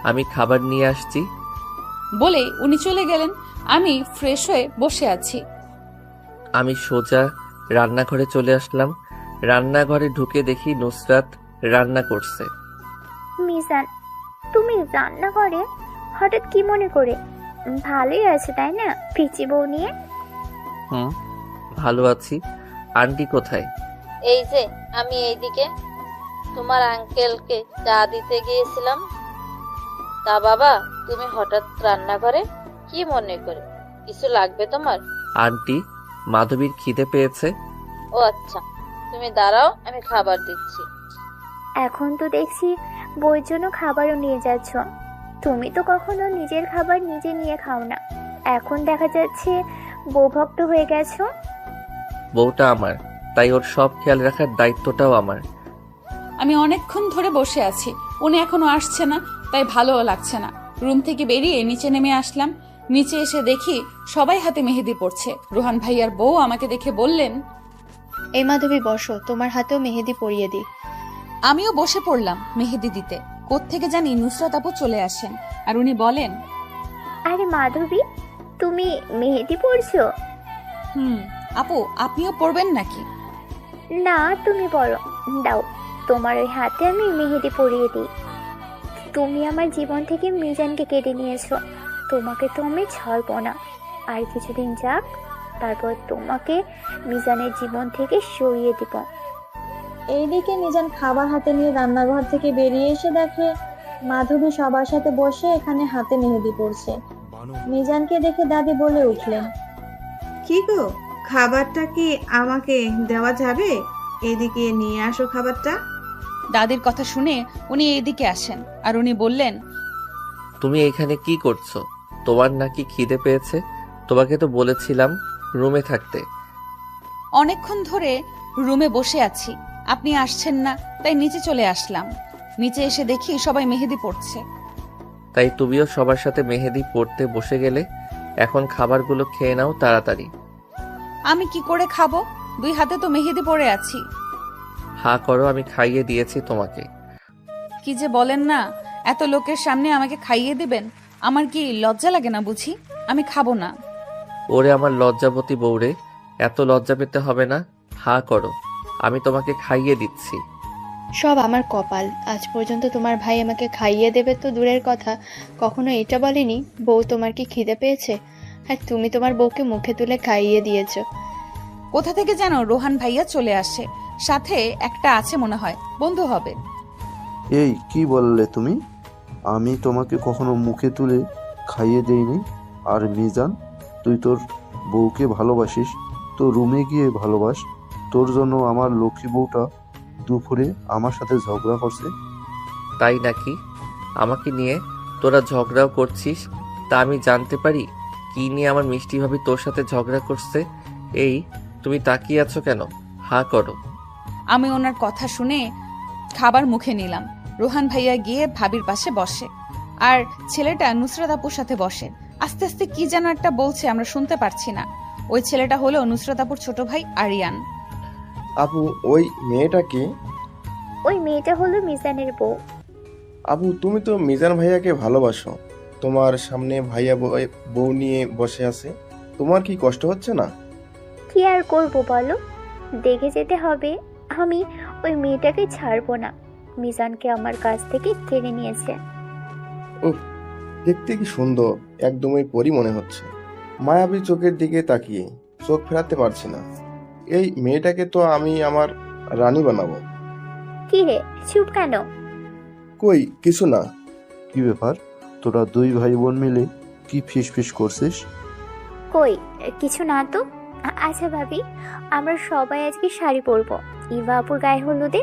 Speaker 2: আমি খাবার নিয়ে আসছি।
Speaker 1: বলে উনি চলে গেলেন। আমি ফ্রেশ হয়ে বসে আছি।
Speaker 2: আমি সোজা রান্নাঘরে চলে আসলাম। রান্নাঘরে ঢুকে দেখি নুসরাত রান্না করছে।
Speaker 9: মিজান, তুমি রান্না করে হঠাৎ কি মনে করে? ভালোই আছে তাই না পিচি বউ নিয়ে?
Speaker 2: হুম, ভালো আছি। আন্টি কোথায়?
Speaker 11: এই যে আমি এইদিকে তোমার আঙ্কেলকে চা দিতে গিয়েছিলাম। তা বাবা, তুমি হঠাৎ রান্নাঘরে কি মনে করে? কিছু লাগবে তোমার?
Speaker 2: আন্টি, মাধবীর খিদে পেয়েছে।
Speaker 11: ও আচ্ছা, তুমি দাঁড়াও, আমি খাবার দিচ্ছি।
Speaker 9: এখন তো দেখছি বউয়ের জন্য খাবারও নিয়ে যাচ্ছ। তুমি তো কখনো নিজের খাবার নিজে নিয়ে খাও না, এখন দেখা যাচ্ছে বউ ভক্ত হয়ে গেছো।
Speaker 2: বউটা আমার, তাই ওর সব খেয়াল রাখার দায়িত্বটাও আমার।
Speaker 1: আমি অনেকক্ষণ ধরে বসে আছি, উনি এখনো আসছে না, তাই ভালোও লাগছে না। রুম থেকে বেরিয়ে নিচে নেমে আসলাম। নিচে এসে দেখি সবাই হাতে মেহেদি পড়ছে। রোহান ভাইয়ার বউ আমাকে দেখে বললেন,
Speaker 6: এই মাধবী বসো, তোমার হাতেও মেহেদি পরিয়ে দিই।
Speaker 1: আমিও বসে পড়লাম মেহেদি দিতে। কোত্থেকে জানি নুসরাত আপু চলে আসেন, আর উনি বলেন,
Speaker 9: আরে মাধবী, তুমি মেহেদি পড়ছো?
Speaker 1: আপু আপনিও পড়বেন নাকি?
Speaker 9: না, তুমি পড়ো। দাও, তোমার ওই হাতে আমি মেহেদি পরিয়ে দিই। তুমি আমার জীবন থেকে মিজানকে কেটে নিয়েছো, তোমাকে তো আমি ছাড়বো না। আর কিছুদিন যাক, তারপর তোমাকে মিজানের জীবন থেকে সরিয়ে দিব।
Speaker 3: এইদিকে মিজান খাবার হাতে নিয়ে রান্নাঘর থেকে বেরিয়ে এসে দেখে মাধবী সবার সাথে বসে এখানে হাতে মেহেদি পড়ছে। মিজানকে দেখে দাদি বলে উঠলেন,
Speaker 10: কি গো, খাবারটা কি আমাকে দেওয়া যাবে? এদিকে নিয়ে আসো খাবারটা।
Speaker 1: দাদির কথা শুনে উনি এইদিকে আসেন, আর উনি বললেন,
Speaker 2: তুমি এখানে কি করছো? তোমার নাকি খিদে পেয়েছে? তোমাকে তো বলেছিলাম রুমে থাকতে।
Speaker 1: অনেকক্ষণ ধরে রুমে বসে আছি, আপনি আসছেন না, তাই নিচে চলে আসলাম। নিচে এসে দেখি সবাই মেহেদি পড়ছে।
Speaker 2: তাই তুমিও সবার সাথে মেহেদি পড়তে বসে গেলে। এখন খাবারগুলো খেয়ে নাও তাড়াতাড়ি।
Speaker 1: আমি কি করে খাবো? 2 হাতে তো মেহেদি পড়ে আছি।
Speaker 2: হা করো, আমি খাইয়ে দিয়েছি তোমাকে।
Speaker 1: কি যে বলেন না, এত লোকের সামনে আমাকে খাইয়ে দিবেন? আমার কি লজ্জা লাগে না বুঝি? আমি খাবো না।
Speaker 2: ওরে আমার লজ্জাবতী বউরে, এত লজ্জা পেতে হবে না। হা করো, আমি তোমাকে খাইয়ে দিচ্ছি।
Speaker 6: সব আমার কপাল, আজ পর্যন্ত তোমার ভাই আমাকে খাইয়ে দেবে তো দূরের কথা, কখনো এটা বলেনি বউ তোমার কি খিদে পেয়েছে। আর তুমি তোমার বউকে মুখে তুলে খাইয়ে দিয়েছো।
Speaker 1: কোথা থেকে যেন রোহান ভাইয়া চলে আসে, সাথে একটা আছে মনে হয়, বন্ধু হবে।
Speaker 4: এই কি বললে তুমি? আমি তোমাকে কখনো মুখে তুলে খাইয়ে দেইনি। আর মিজান, তুই তোর বউকে ভালোবাসিস তো রুমে গিয়ে ভালোবাস। তোর জন্য আমার লক্ষ্মী বউটা দুপুরে আমার সাথে ঝগড়া করছে।
Speaker 2: তাই নাকি? আমাকে নিয়ে তোরা ঝগড়াও করছিস? তা আমি জানতে পারি কি নিয়ে আমার মিষ্টি ভাবি তোর সাথে ঝগড়া করছে? এই, তুমি তাকিয়ে আছো কেন? হা করো।
Speaker 1: আমি ওনার কথা শুনে খাবার মুখে নিলাম। রোহান ভাইয়া গিয়ে ভাবির পাশে বসে, আর ছেলেটা নুসরাত আপুর সাথে বসে। আস্তে আস্তে কি যেন একটা বলছে, আমরা শুনতে পারছি না। ওই ছেলেটা হলো নুসরাত আপুর ছোট ভাই আরিয়ান।
Speaker 12: আপু, ওই মেয়েটা কি?
Speaker 9: ওই মেয়েটা হলো মিজানের বউ।
Speaker 12: আপু, তুমি তো মিজান ভাইয়াকে ভালোবাসো, তোমার সামনে ভাইয়া বউ নিয়ে বসে আছে, তোমার কি কষ্ট হচ্ছে না?
Speaker 9: কি আর করবো বলো, দেখে যেতে হবে। আমি ওই মেয়েটাকে ছাড়বো না, মিজানকে আমার কাছ থেকে কেড়ে নিয়েছে।
Speaker 12: উফ, দেখতে কি সুন্দর, একদমই পরী মনে হচ্ছে। মায়াবী চোখের দিকে তাকিয়ে চোখ ফেরাতে পারছি না। এই মেয়েটাকে তো আমি আমার রানী বানাবো।
Speaker 9: কি রে, চুপ কেন?
Speaker 12: কই কিছু না।
Speaker 4: কি ব্যাপার, তোরা 2 ভাই বোন মিলে কি ফিসফিস করছিস?
Speaker 9: কই কিছু না তো। আচ্ছা ভাবি, আমরা সবাই আজকে শাড়ি পরবো ইভা আপুর গায়ে হলুদে।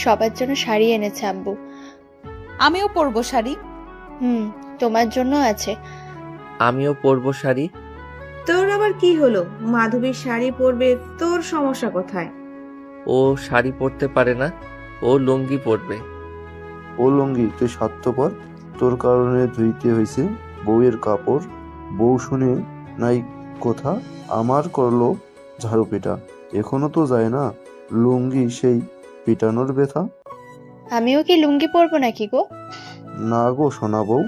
Speaker 6: সবার জন্য শাড়ি এনেছে আব্বু।
Speaker 1: আমিও পরবো শাড়ি।
Speaker 6: তোমার জন্য আছে।
Speaker 2: আমিও পরবো শাড়ি।
Speaker 10: তোর আবার কি হলো? মাধবীর শাড়ি পরবে, তোর সমস্যা কোথায়?
Speaker 2: ও শাড়ি পরতে পারে না, ও লুঙ্গি পরবে।
Speaker 4: ও লুঙ্গি? তুই স্বার্থপর, তোর কারণে ধুইতে হয়েছে বউয়ের কাপড়। বউ শুনে নাই কথা, আমার করলো ঝাড়ু পেটা। এখনো তো যায় না লুঙ্গি সেই পিটানোর ব্যথা।
Speaker 6: আমিও কি লুঙ্গি পরবো নাকি গো?
Speaker 4: না গো সোনা বউ,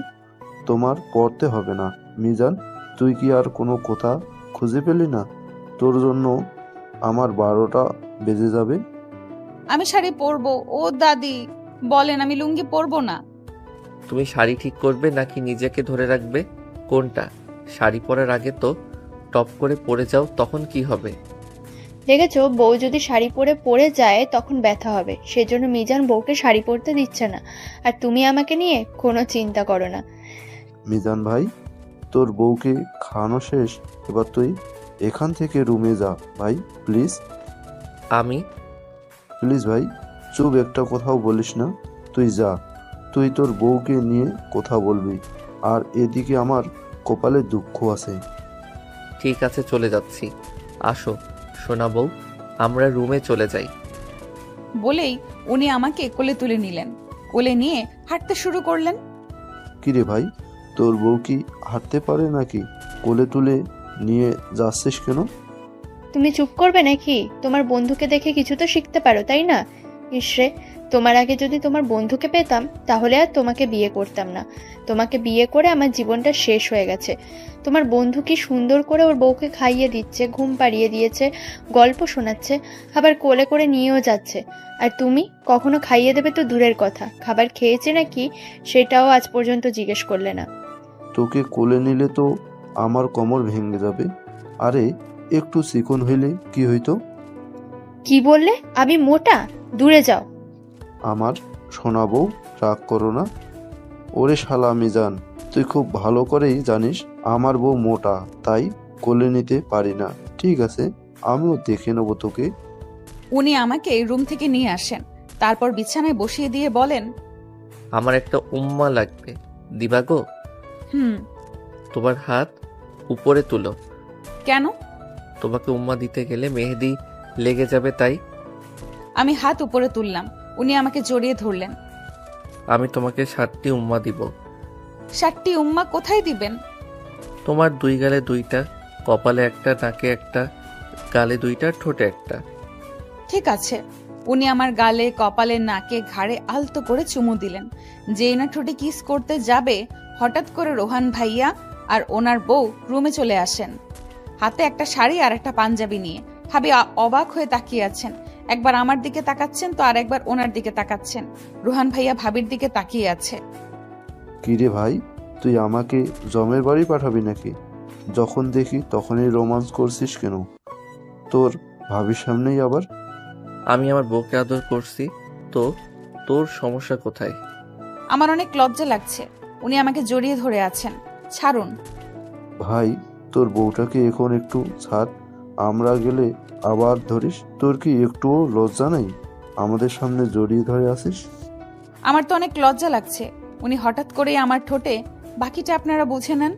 Speaker 4: তোমার পড়তে হবে না। মিজান, তুই কি আর কোনো কথা খুঁজে পেলি না? তোর জন্য আমার 12টা বেজে যাবে।
Speaker 1: আমি শাড়ি পরবো। ও দাদি, বলেন আমি লুঙ্গি পরবো না।
Speaker 2: তুমি শাড়ি ঠিক করবে নাকি নিজেকে ধরে রাখবে? কোনটা? শাড়ি পরার আগে তো টপ করে পরে যাও, তখন কি হবে?
Speaker 6: দেখেছো, বউ যদি শাড়ি পরে পড়ে যায় তখন ব্যথা হবে, সেজন্য মিজান বউকে শাড়ি পরতে দিচ্ছে না। আর তুমি আমাকে নিয়ে কোনো চিন্তা করো না।
Speaker 4: মিজান ভাই, তোর বউকে খাওয়ানো শেষ, এবার তুই এখান থেকে রুমে যা ভাই, প্লিজ।
Speaker 2: আমি
Speaker 4: প্লিজ ভাই, চুপ, একটা কোথাও বলিস না। তুই যা, তুই তোর বউকে নিয়ে কথা বলবি। আর এদিকে আমার কপালে দুঃখ আছে।
Speaker 2: ঠিক আছে, চলে যাচ্ছি। আসো সোনা বউ, আমরা রুমে চলে যাই।
Speaker 1: বলেই উনি আমাকে কোলে তুলে নিলেন। কোলে নিয়ে হাঁটতে শুরু করলেন।
Speaker 4: কিরে ভাই, তোর বউ কি হাঁটতে পারে নাকি? কোলে তুলে নিয়ে যাচ্ছিস কেন?
Speaker 6: তুমি চুপ করবে নাকি? তোমার বন্ধুকে দেখে কিছু তো শিখতে পারো, তাই না? ইসরে, তোমার আগে যদি তোমার বন্ধুকে পেতাম তাহলে আর তোমাকে বিয়ে করতাম না। তোমাকে বিয়ে করে আমার জীবনটা শেষ হয়ে গেছে। তোমার বন্ধু কি সুন্দর করে ওর বউকে খাইয়ে দিচ্ছে, ঘুম পাড়িয়ে দিয়েছে, গল্প শোনাচ্ছে, আবার কোলে করে নিয়েও যাচ্ছে। আর তুমি কখনো খাইয়ে দেবে তো দূরের কথা, খাবার খেয়েছে নাকি সেটাও আজ পর্যন্ত জিজ্ঞেস করলে না।
Speaker 4: তোকে কোলে নিলে তো আমার কোমর ভেঙে যাবে। আরে একটু চিকন হইলে কি হইতো?
Speaker 6: কি বললে? আমি মোটা? দূরে যাও।
Speaker 4: আমার সোনা বউ, রাগ করো না। ওরে শালা মিজান, তুই খুব ভালো করেই জানিস আমার বউ মোটা, তাই কোলে নিতে পারি না। ঠিক আছে, আমিও দেখে নেবো তোকে।
Speaker 1: উনি আমাকে রুম থেকে নিয়ে আসেন, তারপর বিছানায় বসিয়ে দিয়ে বলেন,
Speaker 2: আমার একটা উম্মা লাগবে, দিবা গো?
Speaker 1: হুম।
Speaker 2: তোমার হাত উপরে তুলো।
Speaker 1: কেন?
Speaker 2: তোমাকে উম্মা দিতে গেলে মেহেদি লেগে যাবে, তাই।
Speaker 1: আমি হাত উপরে তুললাম। উনি আমাকে জড়িয়ে ধরলেন।
Speaker 2: আমি তোমাকে 7টি উম্মা দিব।
Speaker 1: 7টি উম্মা কোথায় দিবেন?
Speaker 2: তোমার 2 গালে 2টা, কপালে একটা, নাকে একটা, গালে 2টা, ঠোঁটে একটা।
Speaker 1: ঠিক আছে। উনি আমার গালে, কপালে, নাকে, ঘাড়ে আলতো করে চুমু দিলেন। যেই না ঠোঁটে কিস করতে যাবে, হঠাৎ করে রোহান ভাইয়া আর ওনার বউ রুমে চলে আসেন, হাতে একটা শাড়ি আর একটা পাঞ্জাবি নিয়ে। ভাবি অবাক হয়ে তাকিয়ে আছেন। একবার আমার দিকে তাকাচ্ছেন তো আর একবার ওনার দিকে তাকাচ্ছেন। রোহান ভাইয়া ভাবির দিকে তাকিয়ে আছে।
Speaker 4: কিরে ভাই, তুই আমাকে জমের বাড়ি পাঠাবি নাকি? যখন দেখি তখনই রোমান্স করছিস কেন? তোর ভাবির সামনেই আবার?
Speaker 2: আমি আমার বউকে আদর করছি, তো তোর সমস্যা কোথায়?
Speaker 1: আমার অনেক লজ্জা লাগছে। উনি আমাকে জড়িয়ে ধরে আছেন। ছাড়ুন।
Speaker 4: ভাই, তোর বউটাকে এখন একটু ছাড়, আমরা গেলে আবার ধরিস। তোর কি একটুও লজ্জা নেই? আমাদের সামনে জড়িয়ে ধরে আসিস।
Speaker 1: আমার তো অনেক লজ্জা লাগছে। উনি হঠাৎ করেই আমার ঠোঁটে, বাকিটা আপনারা বুঝে নেন।